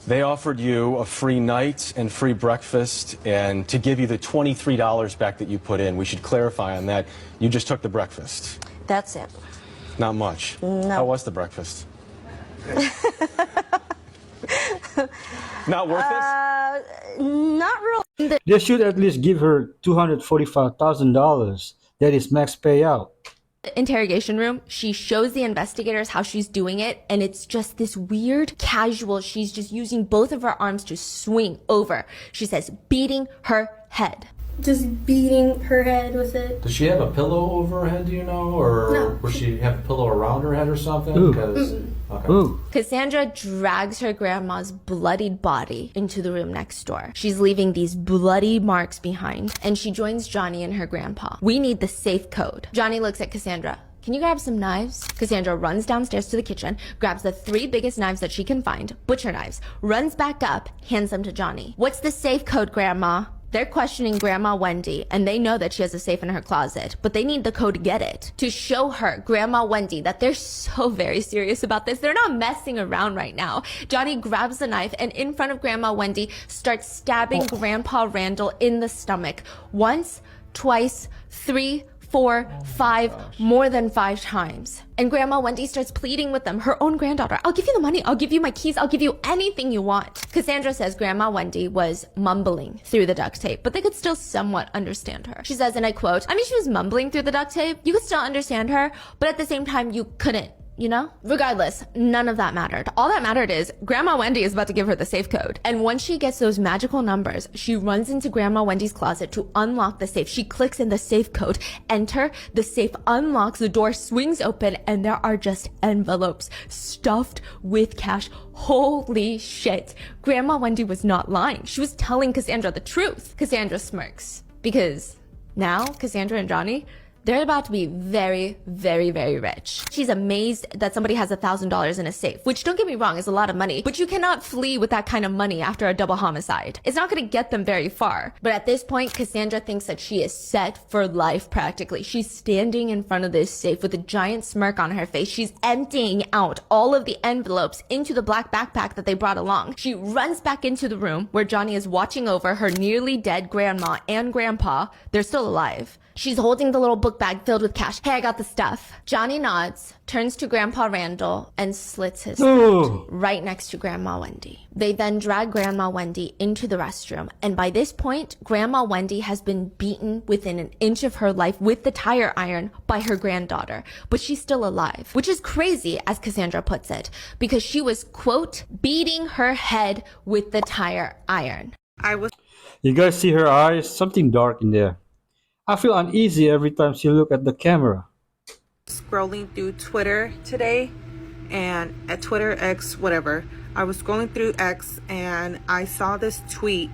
They offered you a free night and free breakfast and to give you the $23 back that you put in. We should clarify on that. You just took the breakfast. That's it. Not much. No. How was the breakfast? Not worth it? Not really. They should at least give her $245,000. That is max payout. Interrogation room, she shows the investigators how she's doing it, and it's just this weird casual. She's just using both of her arms to swing over. She says beating her head. Just beating her head with it. Does she have a pillow over her head, do you know? Or No. would she have a pillow around her head or something? Ooh. Okay. Ooh. Cassandra drags her grandma's bloodied body into the room next door. She's leaving these bloody marks behind, and she joins Johnny and her grandpa. We need the safe code. Johnny looks at Cassandra. Can you grab some knives? Cassandra runs downstairs to the kitchen, grabs the 3 biggest knives that she can find, butcher knives, runs back up, hands them to Johnny. What's the safe code, Grandma? They're questioning Grandma Wendy, and they know that she has a safe in her closet, but they need the code to get it. To show her, Grandma Wendy, that they're so very serious about this. They're not messing around right now. Johnny grabs the knife and in front of Grandma Wendy starts stabbing Grandpa Randall in the stomach. Once, twice, 3, 4, 5, more than 5 times. And Grandma Wendy starts pleading with them, her own granddaughter. I'll give you the money. I'll give you my keys. I'll give you anything you want. Cassandra says Grandma Wendy was mumbling through the duct tape, but they could still somewhat understand her. She says, and I quote, I mean, she was mumbling through the duct tape. You could still understand her, but at the same time, you couldn't. You know? Regardless, none of that mattered. All that mattered is Grandma Wendy is about to give her the safe code. And once she gets those magical numbers, she runs into Grandma Wendy's closet to unlock the safe. She clicks in the safe code, enter, the safe unlocks, the door swings open, and there are just envelopes stuffed with cash. Holy shit. Grandma Wendy was not lying. She was telling Cassandra the truth. Cassandra smirks. Because now, Cassandra and Johnny, they're about to be very, very, very rich. She's amazed that somebody has $1,000 in a safe, which, don't get me wrong, is a lot of money, but you cannot flee with that kind of money after a double homicide. It's not gonna get them very far. But at this point, Cassandra thinks that she is set for life practically. She's standing in front of this safe with a giant smirk on her face. She's emptying out all of the envelopes into the black backpack that they brought along. She runs back into the room where Johnny is watching over her nearly dead grandma and grandpa. They're still alive. She's holding the little book bag filled with cash. Hey, I got the stuff. Johnny nods, turns to Grandpa Randall, and slits his throat right next to Grandma Wendy. They then drag Grandma Wendy into the restroom, and by this point, Grandma Wendy has been beaten within an inch of her life with the tire iron by her granddaughter, but she's still alive, which is crazy, as Cassandra puts it, because she was, quote, beating her head with the tire iron. You guys see her eyes? Something dark in there. I feel uneasy every time she look at the camera. Scrolling through Twitter today, and at Twitter, X, whatever. I was scrolling through X and I saw this tweet.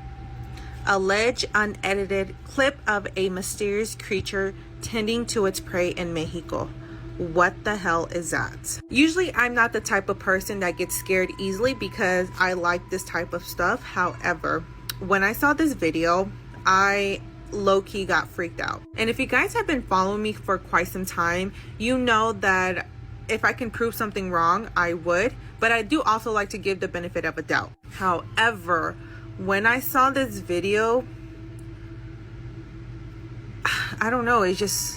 Alleged unedited clip of a mysterious creature tending to its prey in Mexico. What the hell is that? Usually I'm not the type of person that gets scared easily because I like this type of stuff. However, when I saw this video, I low-key got freaked out. And if you guys have been following me for quite some time, you know that if I can prove something wrong, I would. But I do also like to give the benefit of a doubt. However, when I saw this video, I don't know, it's just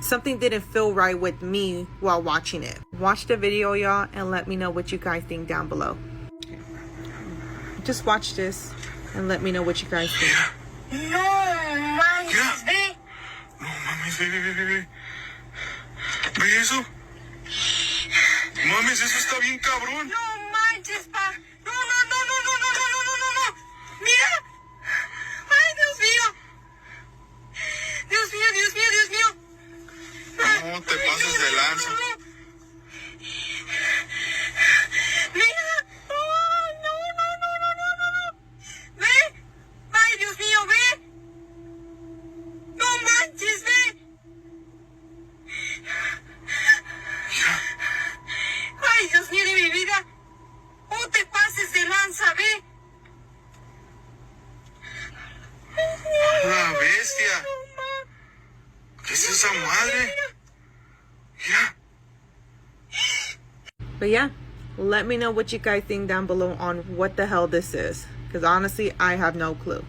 something didn't feel right with me while watching it. Watch the video, y'all, and let me know what you guys think down below. Just watch this and let me know what you guys think. No mames, ve. No mames, ve. ¿Ve eso? Mames, eso está bien cabrón. No manches, pa. No. Mira. Ay, Dios mío. Dios mío. No te pases de lanza. Mira. No. Ve. Ay, Dios mío, ve. No manches, ve. Ay, Dios mío de mi vida. No te pases de lanza, ve. La bestia. ¿Qué es esa madre? Mira. But yeah, let me know what you guys think down below on what the hell this is. Because honestly, I have no clue.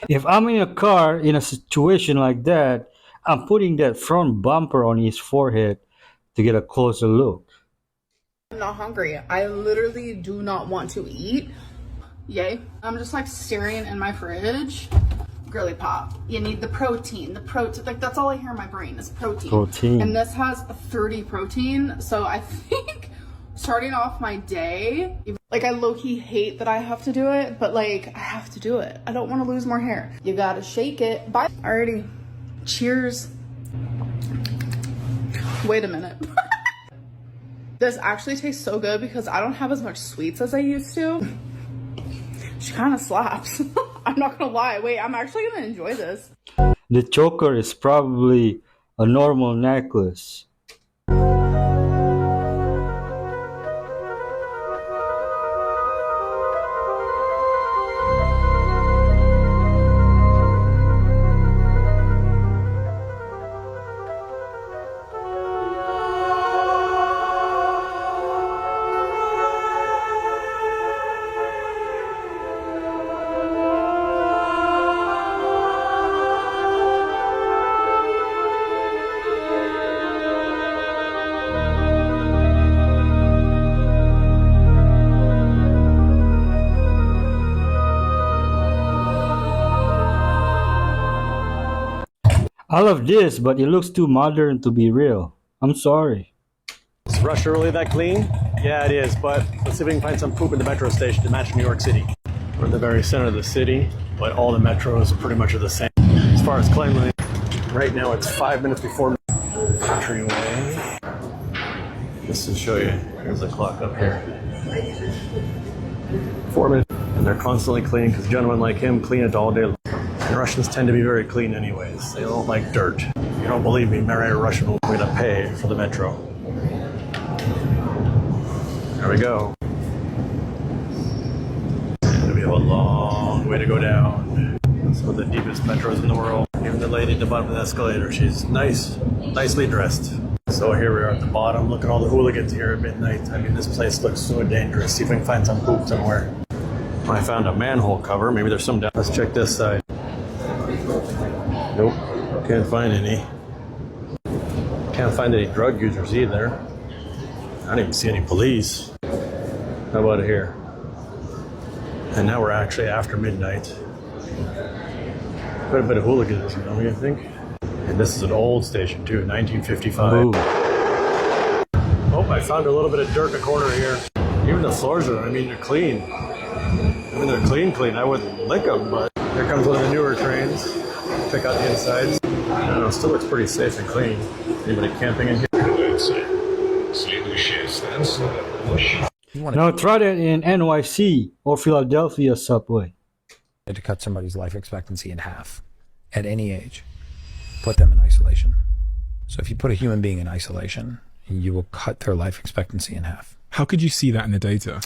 If I'm in a car in a situation like that, I'm putting that front bumper on his forehead to get a closer look. I'm not hungry. I literally do not want to eat. Yay. I'm just like staring in my fridge. Girly pop. You need the protein. Like that's all I hear in my brain is protein. And this has 30 protein. So I think starting off my day, like I low-key hate that I have to do it, but like I have to do it. I don't want to lose more hair. You gotta shake it. Bye. Alrighty. Cheers. Wait a minute. This actually tastes so good because I don't have as much sweets as I used to. She kind of slaps. I'm not gonna lie. Wait, I'm actually gonna enjoy this. The choker is probably a normal necklace. I love this, but it looks too modern to be real. I'm sorry. Is Russia really that clean? Yeah, it is, but let's see if we can find some poop in the metro station to match New York City. We're in the very center of the city, but all the metros pretty much are the same. As far as cleanliness, right now it's 5 minutes before entryway. Just to show you, here's the clock up here. 4 minutes, and they're constantly cleaning because gentlemen like him clean it all day long. And Russians tend to be very clean anyways. They don't like dirt. If you don't believe me, marry a Russian, we're gonna pay for the metro. There we go. And we have a long way to go down. That's one of the deepest metros in the world. Even the lady at the bottom of the escalator, she's nicely dressed. So here we are at the bottom. Look at all the hooligans here at midnight. I mean, this place looks so dangerous. See if we can find some poop somewhere. I found a manhole cover. Maybe there's some down. Let's check this side. Nope, can't find any. Can't find any drug users either. I don't even see any police. How about here? And now we're actually after midnight. Quite a bit of hooliganism, don't you think? And this is an old station too, 1955. Ooh. Oh, I found a little bit of dirt in the corner here. Even the floors are, I mean, they're clean. I mean, they're clean. I wouldn't lick them, but here comes one of the newer trains. Check out the insides. I don't know, it still looks pretty safe and clean. Anybody camping in here? Now try that in NYC or Philadelphia subway. To cut somebody's life expectancy in half at any age, put them in isolation. So if you put a human being in isolation, you will cut their life expectancy in half. How could you see that in the data?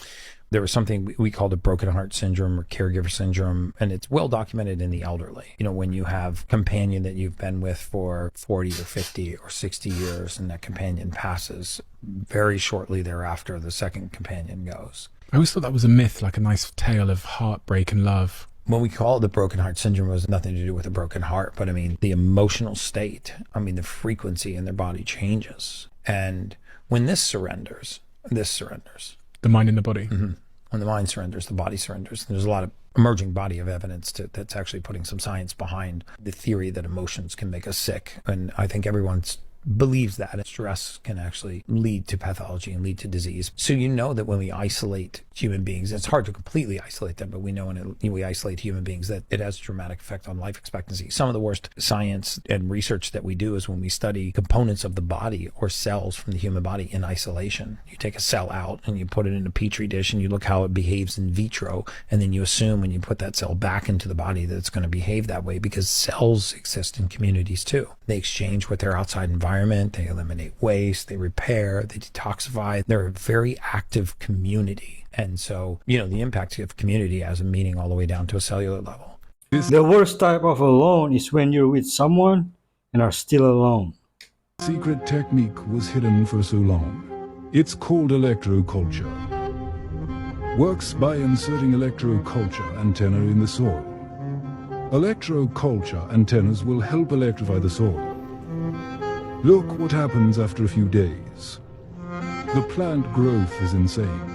There was something we called a broken heart syndrome or caregiver syndrome, and it's well documented in the elderly. You know, when you have a companion that you've been with for 40 or 50 or 60 years and that companion passes, very shortly thereafter, the second companion goes. I always thought that was a myth, like a nice tale of heartbreak and love. When we call it the broken heart syndrome, it was nothing to do with a broken heart, but I mean, the emotional state, I mean, the frequency in their body changes. And when this surrenders. The mind and the body. Mm-hmm. When the mind surrenders, the body surrenders. There's a lot of emerging body of evidence that's actually putting some science behind the theory that emotions can make us sick. And I think everyone's believes that stress can actually lead to pathology and lead to disease. So you know that when we isolate human beings, it's hard to completely isolate them, but we know when we isolate human beings that it has a dramatic effect on life expectancy. Some of the worst science and research that we do is when we study components of the body or cells from the human body in isolation. You take a cell out and you put it in a petri dish and you look how it behaves in vitro, and then you assume when you put that cell back into the body that it's going to behave that way, because cells exist in communities too. They exchange with their outside environment, they eliminate waste, they repair, they detoxify. They're a very active community. And so, you know, the impact of community has a meaning all the way down to a cellular level. The worst type of alone is when you're with someone and are still alone. Secret technique was hidden for so long. It's called electroculture. Works by inserting electroculture antenna in the soil. Electroculture antennas will help electrify the soil. Look what happens after a few days. The plant growth is insane.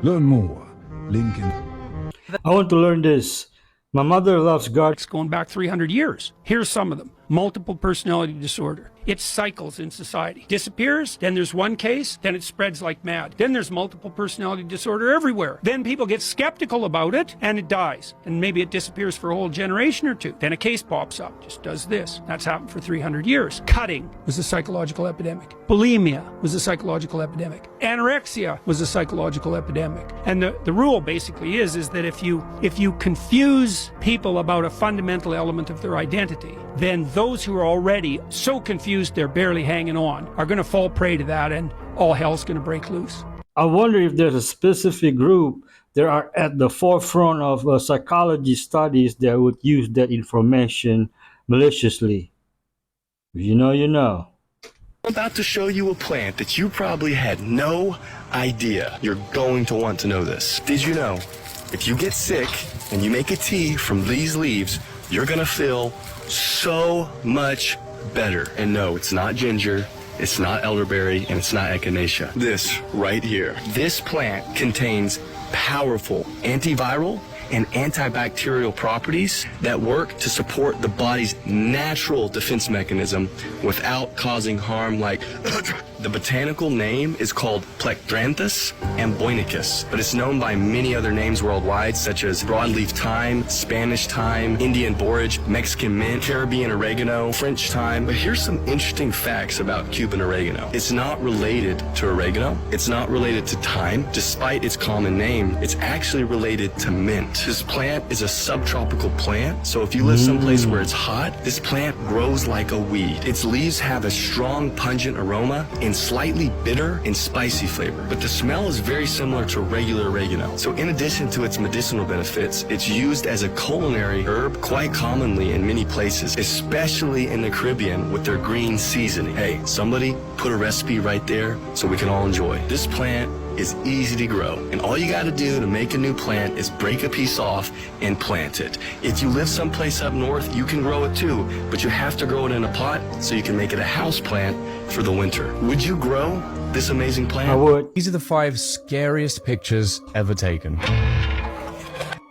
Learn more. Link in. I want to learn this. My mother loves gardening. It's going back 300 years. Here's some of them. Multiple personality disorder. It cycles in society. Disappears, then there's one case, then it spreads like mad. Then there's multiple personality disorder everywhere. Then people get skeptical about it, and it dies. And maybe it disappears for a whole generation or two. Then a case pops up, just does this. That's happened for 300 years. Cutting was a psychological epidemic. Bulimia was a psychological epidemic. Anorexia was a psychological epidemic. And the rule basically is that if you confuse people about a fundamental element of their identity, then those who are already so confused they're barely hanging on are going to fall prey to that, and all hell's going to break loose. I wonder if there's a specific group that are at the forefront of psychology studies that would use that information maliciously. If you know, you know. I'm about to show you a plant that you probably had no idea you're going to want to know this. Did you know if you get sick and you make a tea from these leaves, you're going to feel so much better? And no, it's not ginger, it's not elderberry, and it's not echinacea. This right here. This plant contains powerful antiviral and antibacterial properties that work to support the body's natural defense mechanism without causing harm like the botanical name is called Plectranthus amboinicus, but it's known by many other names worldwide, such as broadleaf thyme, Spanish thyme, Indian borage, Mexican mint, Caribbean oregano, French thyme. But here's some interesting facts about Cuban oregano. It's not related to oregano. It's not related to thyme. Despite its common name, it's actually related to mint. This plant is a subtropical plant, so if you live someplace where it's hot, this plant grows like a weed. Its leaves have a strong, pungent aroma and slightly bitter and spicy flavor, but the smell is very similar to regular oregano. So in addition to its medicinal benefits, it's used as a culinary herb quite commonly in many places, especially in the Caribbean with their green seasoning. Hey, somebody put a recipe right there so we can all enjoy. This plant is easy to grow, and all you got to do to make a new plant is break a piece off and plant it. If you live someplace up north, you can grow it too, but you have to grow it in a pot so you can make it a house plant for the winter. Would you grow this amazing plant? I would. These are the 5 scariest pictures ever taken.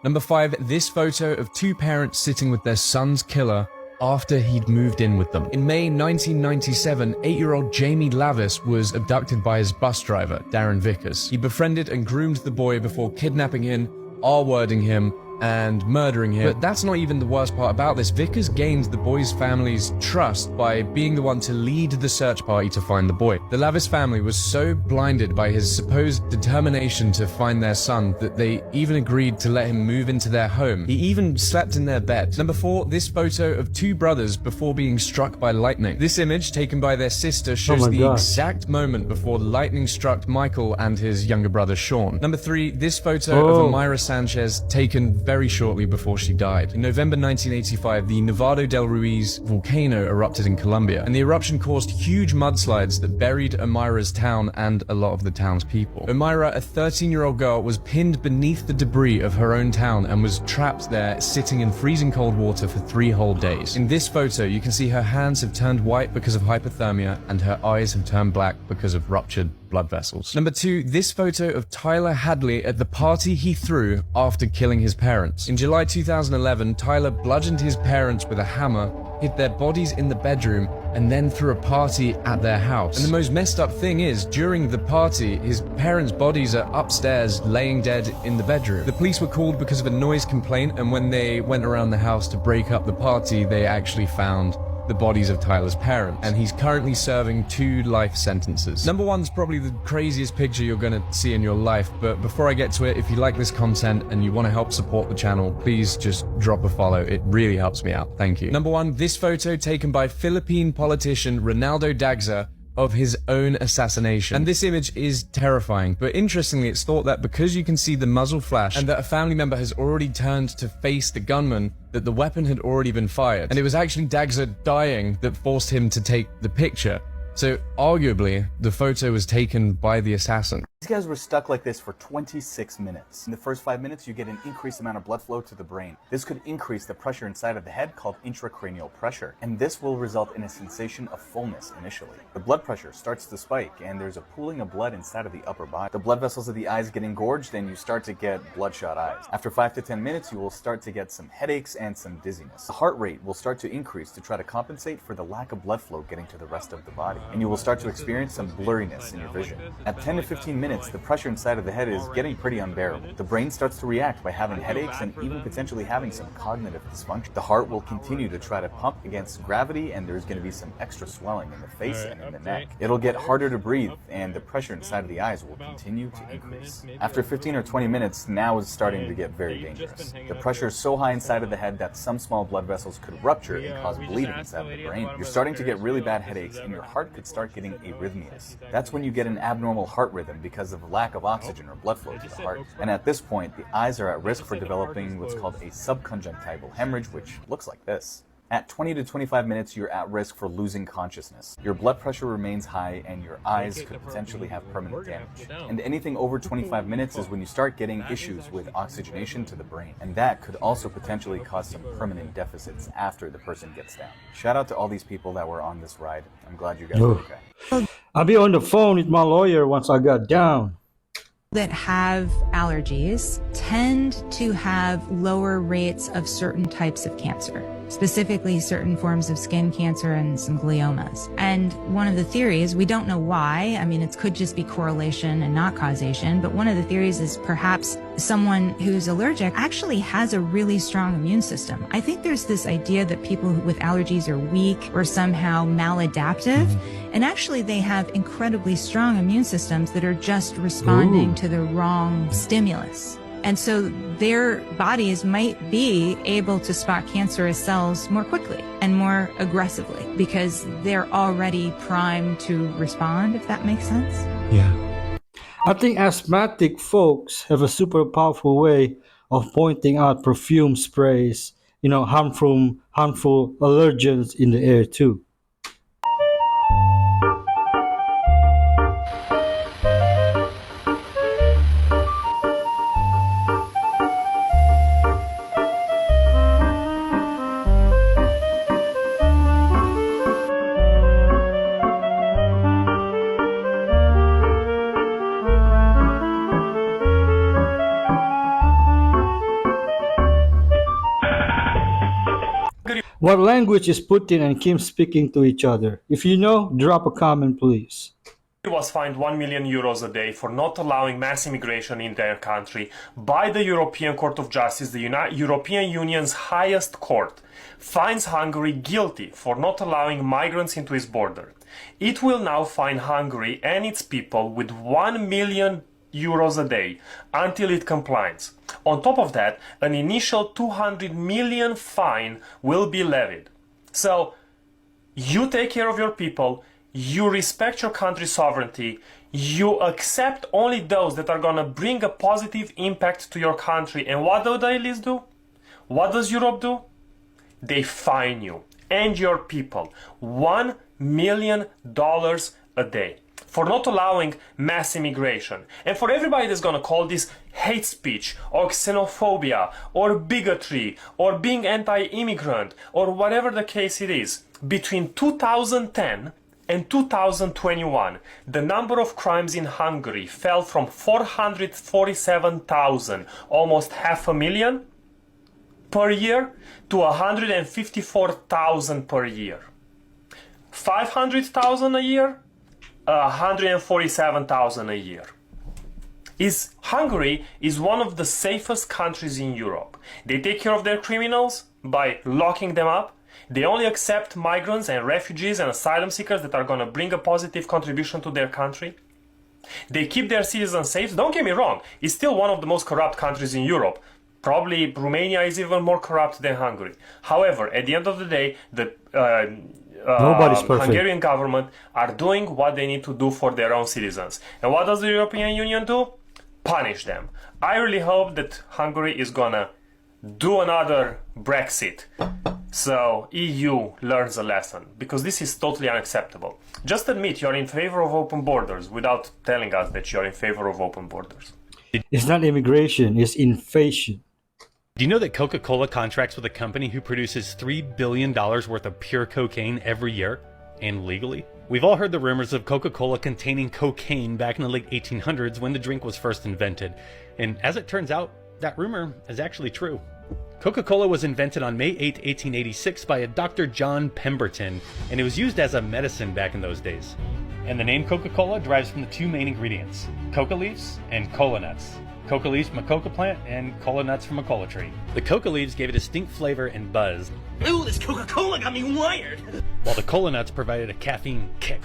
Number 5, this photo of 2 parents sitting with their son's killer after he'd moved in with them. In May 1997, 8-year-old Jamie Lavis was abducted by his bus driver, Darren Vickers. He befriended and groomed the boy before kidnapping him, R-wording him, and murdering him. But that's not even the worst part about this. Vickers gained the boy's family's trust by being the one to lead the search party to find the boy. The Lavis family was so blinded by his supposed determination to find their son that they even agreed to let him move into their home. He even slept in their bed. Number 4, this photo of 2 brothers before being struck by lightning. This image, taken by their sister, shows the exact moment before lightning struck Michael and his younger brother Sean. Number 3, this photo of Amira Sanchez, taken very shortly before she died. In November 1985, the Nevado del Ruiz volcano erupted in Colombia, and the eruption caused huge mudslides that buried Amira's town and a lot of the town's people. Amira, a 13-year-old girl, was pinned beneath the debris of her own town and was trapped there, sitting in freezing cold water for 3 whole days. In this photo, you can see her hands have turned white because of hypothermia, and her eyes have turned black because of ruptured blood vessels. Number 2, this photo of Tyler Hadley at the party he threw after killing his parents. In July 2011, Tyler bludgeoned his parents with a hammer, hid their bodies in the bedroom, and then threw a party at their house. And the most messed up thing is, during the party, his parents' bodies are upstairs, laying dead in the bedroom. The police were called because of a noise complaint, and when they went around the house to break up the party, they actually found the bodies of Tyler's parents, and he's currently serving 2 life sentences. Number 1's probably the craziest picture you're gonna see in your life, but before I get to it, if you like this content and you want to help support the channel, please just drop a follow. It really helps me out. Thank you. Number 1, this photo taken by Philippine politician Ronaldo Dagza of his own assassination. And this image is terrifying, but interestingly, it's thought that because you can see the muzzle flash and that a family member has already turned to face the gunman, that the weapon had already been fired. And it was actually Dagza dying that forced him to take the picture. So arguably, the photo was taken by the assassin. These guys were stuck like this for 26 minutes. In the first 5 minutes, you get an increased amount of blood flow to the brain. This could increase the pressure inside of the head, called intracranial pressure, and this will result in a sensation of fullness initially. The blood pressure starts to spike, and there's a pooling of blood inside of the upper body. The blood vessels of the eyes get engorged, and you start to get bloodshot eyes. After 5 to 10 minutes, you will start to get some headaches and some dizziness. The heart rate will start to increase to try to compensate for the lack of blood flow getting to the rest of the body, and you will start to experience some blurriness in your vision. At 10 to 15 minutes, the pressure inside of the head is getting pretty unbearable. The brain starts to react by having headaches and even potentially having some cognitive dysfunction. The heart will continue to try to pump against gravity, and there's going to be some extra swelling in the face and in the neck. It'll get harder to breathe, and the pressure inside of the eyes will continue to increase. After 15 or 20 minutes, now is starting to get very dangerous. The pressure is so high inside of the head that some small blood vessels could rupture and cause bleeding inside of the brain. You're starting to get really bad headaches, and your heart could start getting arrhythmias. That's when you get an abnormal heart rhythm because of lack of oxygen or blood flow to the heart. And at this point, the eyes are at risk for developing what's called a subconjunctival hemorrhage, which looks like this. At 20 to 25 minutes, you're at risk for losing consciousness. Your blood pressure remains high, and your eyes could potentially have permanent damage. And anything over 25 minutes is when you start getting issues with oxygenation to the brain. And that could also potentially cause some permanent deficits after the person gets down. Shout out to all these people that were on this ride. I'm glad you guys are okay. I'll be on the phone with my lawyer once I got down. that have allergies tend to have lower rates of certain types of cancer, specifically certain forms of skin cancer and some gliomas. And one of the theories, we don't know why, I mean, it could just be correlation and not causation, but one of the theories is perhaps someone who's allergic actually has a really strong immune system. I think there's this idea that people with allergies are weak or somehow maladaptive, and actually they have incredibly strong immune systems that are just responding to the wrong stimulus. And so their bodies might be able to spot cancerous cells more quickly and more aggressively because they're already primed to respond, if that makes sense. Yeah. I think asthmatic folks have a super powerful way of pointing out perfume sprays, harmful allergens in the air too. What language is Putin and Kim speaking to each other? If you know, drop a comment, please. He was fined 1 million euros a day for not allowing mass immigration in their country by the European Court of Justice, the European Union's highest court, finds Hungary guilty for not allowing migrants into its border. It will now fine Hungary and its people with 1 million euros a day until it complies. On top of that, an initial 200 million fine will be levied. So, you take care of your people, you respect your country's sovereignty, you accept only those that are going to bring a positive impact to your country. And what do the elites do? What does Europe do? They fine you and your people $1 million a day for not allowing mass immigration. And for everybody that's going to call this hate speech or xenophobia or bigotry or being anti-immigrant or whatever the case it is, between 2010 and 2021, the number of crimes in Hungary fell from 447,000, almost 500,000 per year, to 154,000 per year. 500,000 a year, 147,000 a year. Hungary is one of the safest countries in Europe. They take care of their criminals by locking them up. They only accept migrants and refugees and asylum seekers that are going to bring a positive contribution to their country. They keep their citizens safe. Don't get me wrong, it's still one of the most corrupt countries in Europe. Probably Romania is even more corrupt than Hungary. However, at the end of the day, the Hungarian government are doing what they need to do for their own citizens. And what does the European Union do? Punish them. I really hope that Hungary is gonna do another Brexit so EU learns a lesson, because this is totally unacceptable. Just admit you're in favor of open borders without telling us that you're in favor of open borders. It's not immigration, it's inflation. Do you know that Coca-Cola contracts with a company who produces $3 billion worth of pure cocaine every year, and legally? We've all heard the rumors of Coca-Cola containing cocaine back in the late 1800s when the drink was first invented. And as it turns out, that rumor is actually true. Coca-Cola was invented on May 8, 1886 by a Dr. John Pemberton, and it was used as a medicine back in those days. And the name Coca-Cola derives from the two main ingredients, coca leaves and cola nuts. Coca leaves from a coca plant and cola nuts from a cola tree. The coca leaves gave a distinct flavor and buzz. Ooh, this Coca-Cola got me wired! While the cola nuts provided a caffeine kick.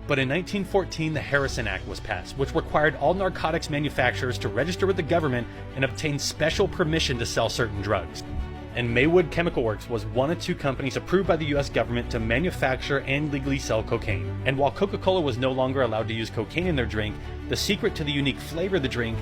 But in 1914, the Harrison Act was passed, which required all narcotics manufacturers to register with the government and obtain special permission to sell certain drugs. And Maywood Chemical Works was one of two companies approved by the US government to manufacture and legally sell cocaine. And while Coca-Cola was no longer allowed to use cocaine in their drink, the secret to the unique flavor of the drink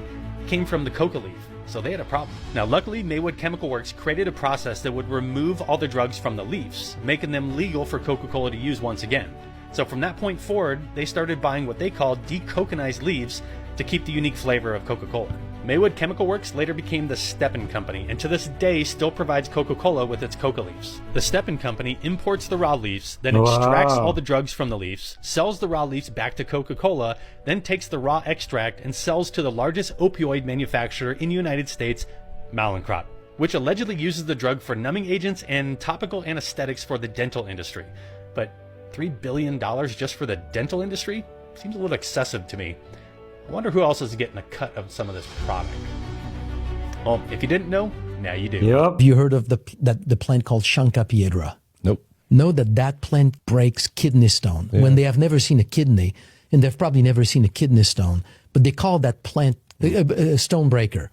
came from the coca leaf, so they had a problem. Now luckily, Maywood Chemical Works created a process that would remove all the drugs from the leaves, making them legal for Coca-Cola to use once again. So from that point forward, they started buying what they called decoconized leaves to keep the unique flavor of Coca-Cola. Maywood Chemical Works later became the Stepan Company, and to this day still provides Coca-Cola with its coca leaves. The Stepan Company imports the raw leaves, then extracts all the drugs from the leaves, sells the raw leaves back to Coca-Cola, then takes the raw extract and sells to the largest opioid manufacturer in the United States, Mallinckrodt, which allegedly uses the drug for numbing agents and topical anesthetics for the dental industry. But $3 billion just for the dental industry seems a little excessive to me. I wonder who else is getting a cut of some of this product. Well, if you didn't know, now you do. Have you heard of the plant called Shankapiedra? Nope. Know that plant breaks kidney stone when they have never seen a kidney, and they've probably never seen a kidney stone, but they call that plant a stone breaker.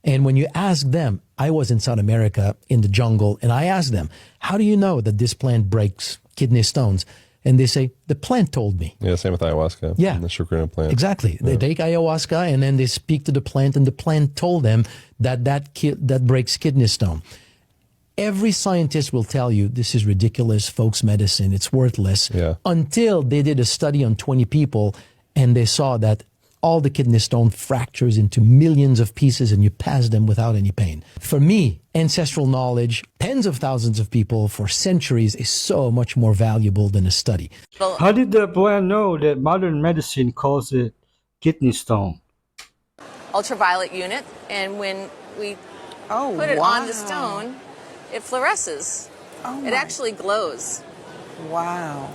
And when you ask them, I was in South America in the jungle, and I asked them, how do you know that this plant breaks kidney stones? And they say, the plant told me. Yeah, same with ayahuasca. Yeah. And the sugarcane plant. Exactly. They take ayahuasca and then they speak to the plant, and the plant told them that breaks kidney stone. Every scientist will tell you this is ridiculous, folks medicine, it's worthless, until they did a study on 20 people and they saw that all the kidney stone fractures into millions of pieces and you pass them without any pain. For me, ancestral knowledge, tens of thousands of people for centuries, is so much more valuable than a study. How did the plant know that modern medicine calls it kidney stone? Ultraviolet unit, and when we put it on the stone, it fluoresces. It actually glows. Wow.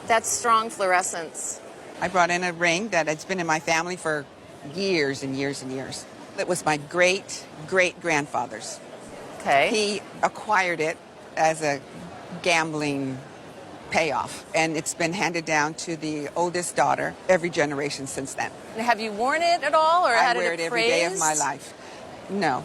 That's strong fluorescence. I brought in a ring that has been in my family for years and years and years. It was my great-great-grandfather's. Okay. He acquired it as a gambling payoff, and it's been handed down to the oldest daughter every generation since then. And have you worn it at all, or I had wear it it every day of my appraised? life. No.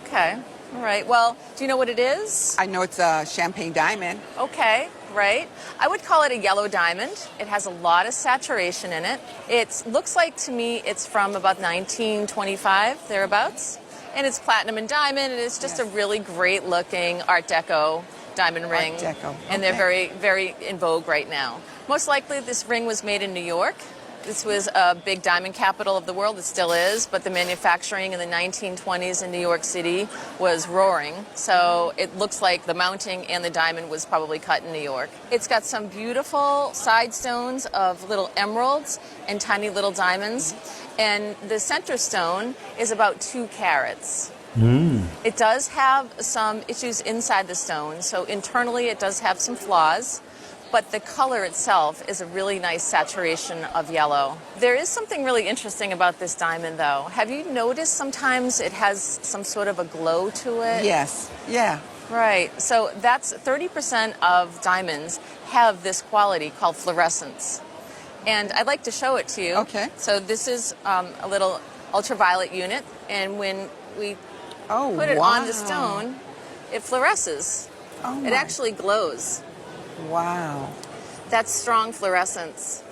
Okay. All right. Well, do you know what it is? I know it's a champagne diamond. Okay. Right. I would call it a yellow diamond. It has a lot of saturation in it. It looks like to me it's from about 1925, thereabouts. And it's platinum and diamond, and it's just a really great looking Art Deco diamond ring. Art Deco. And they're very, very in vogue right now. Most likely this ring was made in New York. This was a big diamond capital of the world. It still is, but the manufacturing in the 1920s in New York City was roaring. So it looks like the mounting and the diamond was probably cut in New York. It's got some beautiful side stones of little emeralds and tiny little diamonds. And the center stone is about 2 carats. It does have some issues inside the stone. So internally it does have some flaws. But the color itself is a really nice saturation of yellow. There is something really interesting about this diamond, though. Have you noticed sometimes it has some sort of a glow to it? Yes. Yeah. Right. So that's 30% of diamonds have this quality called fluorescence. And I'd like to show it to you. Okay. So this is a little ultraviolet unit, and when we put it on the stone, it fluoresces. It actually glows. Wow. That's strong fluorescence.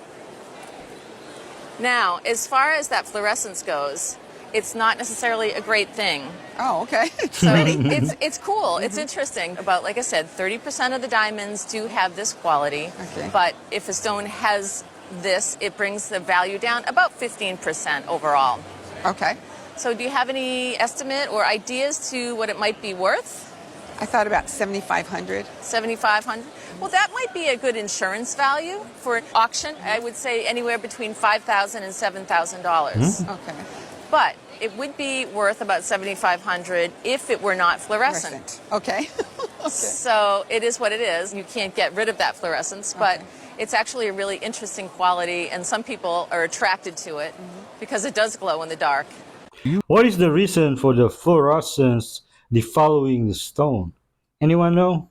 Now, as far as that fluorescence goes, it's not necessarily a great thing. Oh, okay. So it's cool. It's interesting. About, like I said, 30% of the diamonds do have this quality. Okay. But if a stone has this, it brings the value down about 15% overall. Okay. So do you have any estimate or ideas to what it might be worth? I thought about $7,500. $7,500. Well, that might be a good insurance value for auction. I would say anywhere between $5,000 and $7,000. Okay. But it would be worth about $7,500 if it were not fluorescent. Okay. So it is what it is. You can't get rid of that fluorescence, but it's actually a really interesting quality, and some people are attracted to it because it does glow in the dark. What is the reason for the fluorescence following the stone? Anyone know?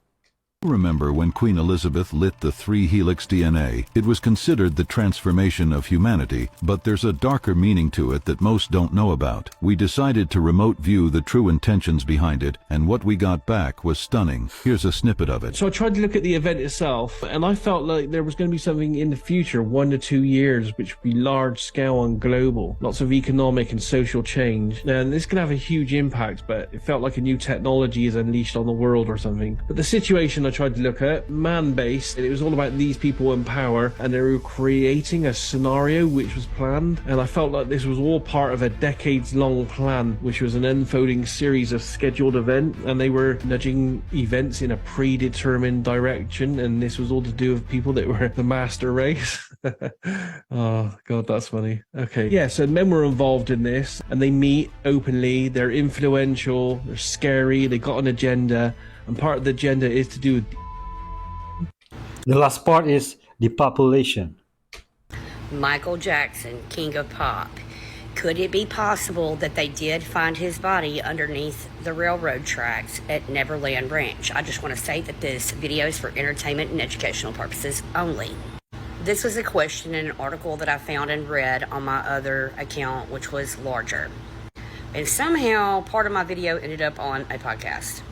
Remember when Queen Elizabeth lit the 3-helix DNA? It was considered the transformation of humanity, but there's a darker meaning to it that most don't know about. We decided to remote view the true intentions behind it, and what we got back was stunning. Here's a snippet of it. So I tried to look at the event itself, and I felt like there was going to be something in the future, 1 to 2 years, which would be large scale and global. Lots of economic and social change. And this can have a huge impact, but it felt like a new technology is unleashed on the world or something. But the situation I I tried to look at, man-based. It was all about these people in power, and they were creating a scenario which was planned. And I felt like this was all part of a decades-long plan, which was an unfolding series of scheduled events, and they were nudging events in a predetermined direction, and this was all to do with people that were the master race. Oh god, that's funny. Okay, yeah, so men were involved in this, and they meet openly. They're influential, they're scary, they got an agenda, and part of the agenda is to do with The last part is depopulation. Michael Jackson, King of Pop. Could it be possible that they did find his body underneath the railroad tracks at Neverland Ranch? I just want to say that this video is for entertainment and educational purposes only. This was a question in an article that I found and read on my other account, which was larger. And somehow part of my video ended up on a podcast.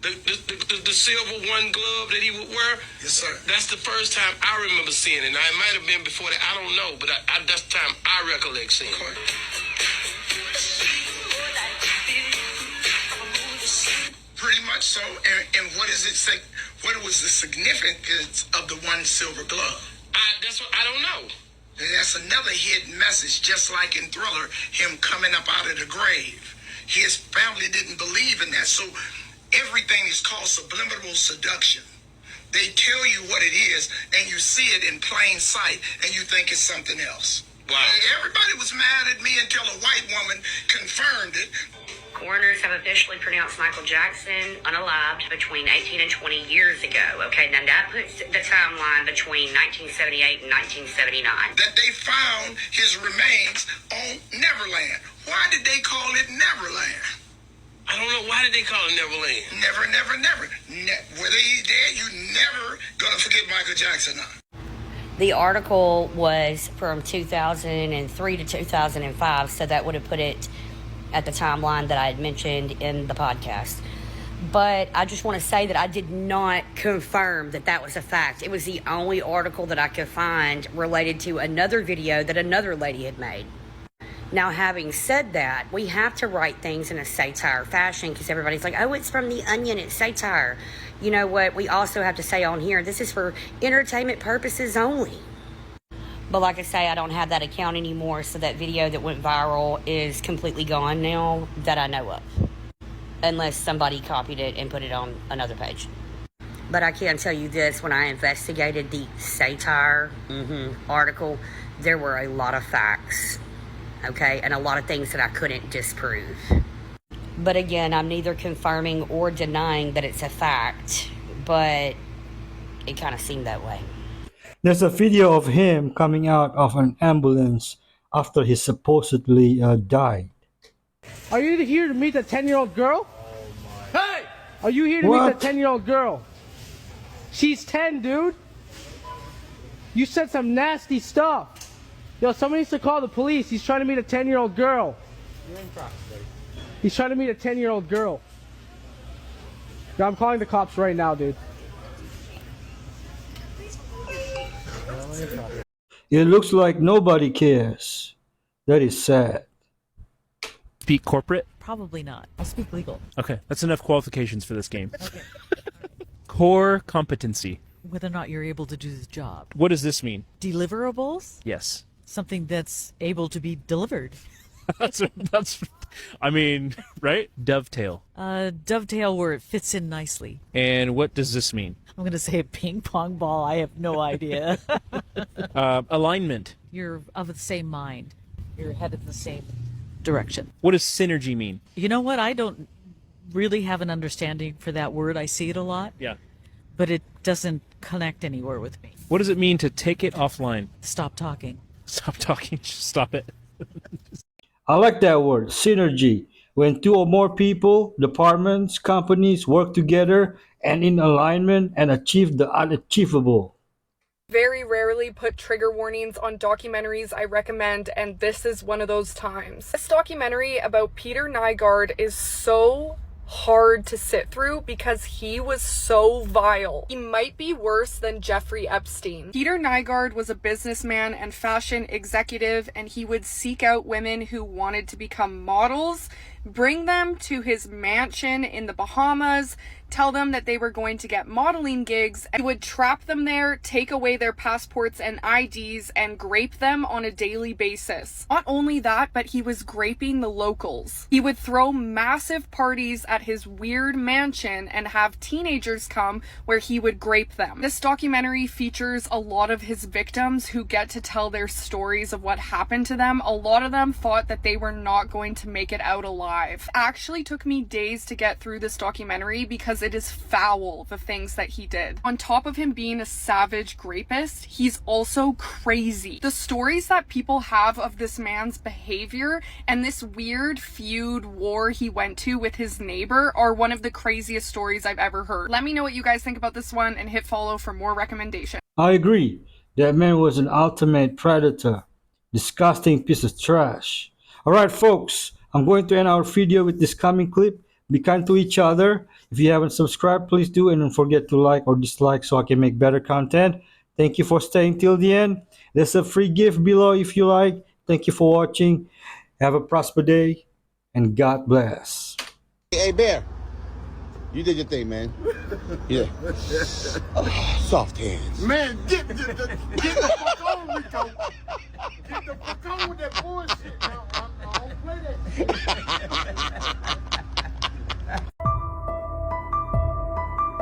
The silver one glove that he would wear? Yes, sir. That's the first time I remember seeing it. Now, it might have been before that. I don't know, but that's the time I recollect seeing it. Pretty much so. And what is it? What was the significance of the one silver glove? That's what I don't know. And that's another hidden message, just like in Thriller, him coming up out of the grave. His family didn't believe in that. So everything is called subliminal seduction. They tell you what it is, and you see it in plain sight, and you think it's something else. Wow. Everybody was mad at me until a white woman confirmed it. Coroners have officially pronounced Michael Jackson unalived between 18 and 20 years ago. Okay, now that puts the timeline between 1978 and 1979. That they found his remains on Neverland. Why did they call it Neverland? I don't know. Why did they call it Neverland? Never, never, never. Whether he's dead, you never gonna forget Michael Jackson now. The article was from 2003 to 2005, so that would have put it at the timeline that I had mentioned in the podcast. But I just want to say that I did not confirm that that was a fact. It was the only article that I could find related to another video that another lady had made. Now, having said that, we have to write things in a satire fashion because everybody's like, oh, it's from The Onion, it's satire. You know what? We also have to say on here, this is for entertainment purposes only. But like I say, I don't have that account anymore, so that video that went viral is completely gone now that I know of. Unless somebody copied it and put it on another page. But I can tell you this, when I investigated the satire article, there were a lot of facts, okay? And a lot of things that I couldn't disprove. But again, I'm neither confirming or denying that it's a fact, but it kind of seemed that way. There's a video of him coming out of an ambulance after he supposedly died. Are you here to meet the 10-year-old girl? Hey! Are you here to meet the 10-year-old girl? She's 10, dude. You said some nasty stuff. Yo, somebody needs to call the police. He's trying to meet a 10-year-old girl. You're in practice, buddy. He's trying to meet a 10-year-old girl. Yo, I'm calling the cops right now, dude. It looks like nobody cares. That is sad. Speak corporate? Probably not. I speak legal. Okay, that's enough qualifications for this game. Okay. Core competency. Whether or not you're able to do the job. What does this mean? Deliverables? Yes. Something that's able to be delivered. that's I mean, right? Dovetail. Dovetail where it fits in nicely. And what does this mean? I'm going to say a ping pong ball. I have no idea. Alignment. You're of the same mind. You're headed in the same direction. What does synergy mean? You know what? I don't really have an understanding for that word. I see it a lot. Yeah. But it doesn't connect anywhere with me. What does it mean to take it offline? Stop talking. Stop talking. Just stop it. I like that word, synergy. When two or more people, departments, companies work together and in alignment and achieve the unachievable. Very rarely put trigger warnings on documentaries I recommend, and this is one of those times. This documentary about Peter Nygard is so hard to sit through because he was so vile. He might be worse than Jeffrey Epstein. Peter Nygard was a businessman and fashion executive, and he would seek out women who wanted to become models, bring them to his mansion in the Bahamas, tell them that they were going to get modeling gigs, and he would trap them there, take away their passports and IDs, and grape them on a daily basis. Not only that, but he was graping the locals. He would throw massive parties at his weird mansion and have teenagers come where he would grape them. This documentary features a lot of his victims who get to tell their stories of what happened to them. A lot of them thought that they were not going to make it out alive. It actually took me days to get through this documentary because it is foul, the things that he did. On top of him being a savage rapist, he's also crazy. The stories that people have of this man's behavior and this weird feud war he went to with his neighbor are one of the craziest stories I've ever heard. Let me know what you guys think about this one and hit follow for more recommendations. I agree. That man was an ultimate predator. Disgusting piece of trash. Alright folks, I'm going to end our video with this coming clip. Be kind to each other. If you haven't subscribed, please do, and don't forget to like or dislike so I can make better content. Thank you for staying till the end. There's a free gift below if you like. Thank you for watching. Have a prosperous day, and God bless. Hey, Bear, you did your thing, man. Yeah. Soft hands. Man, get the fuck on,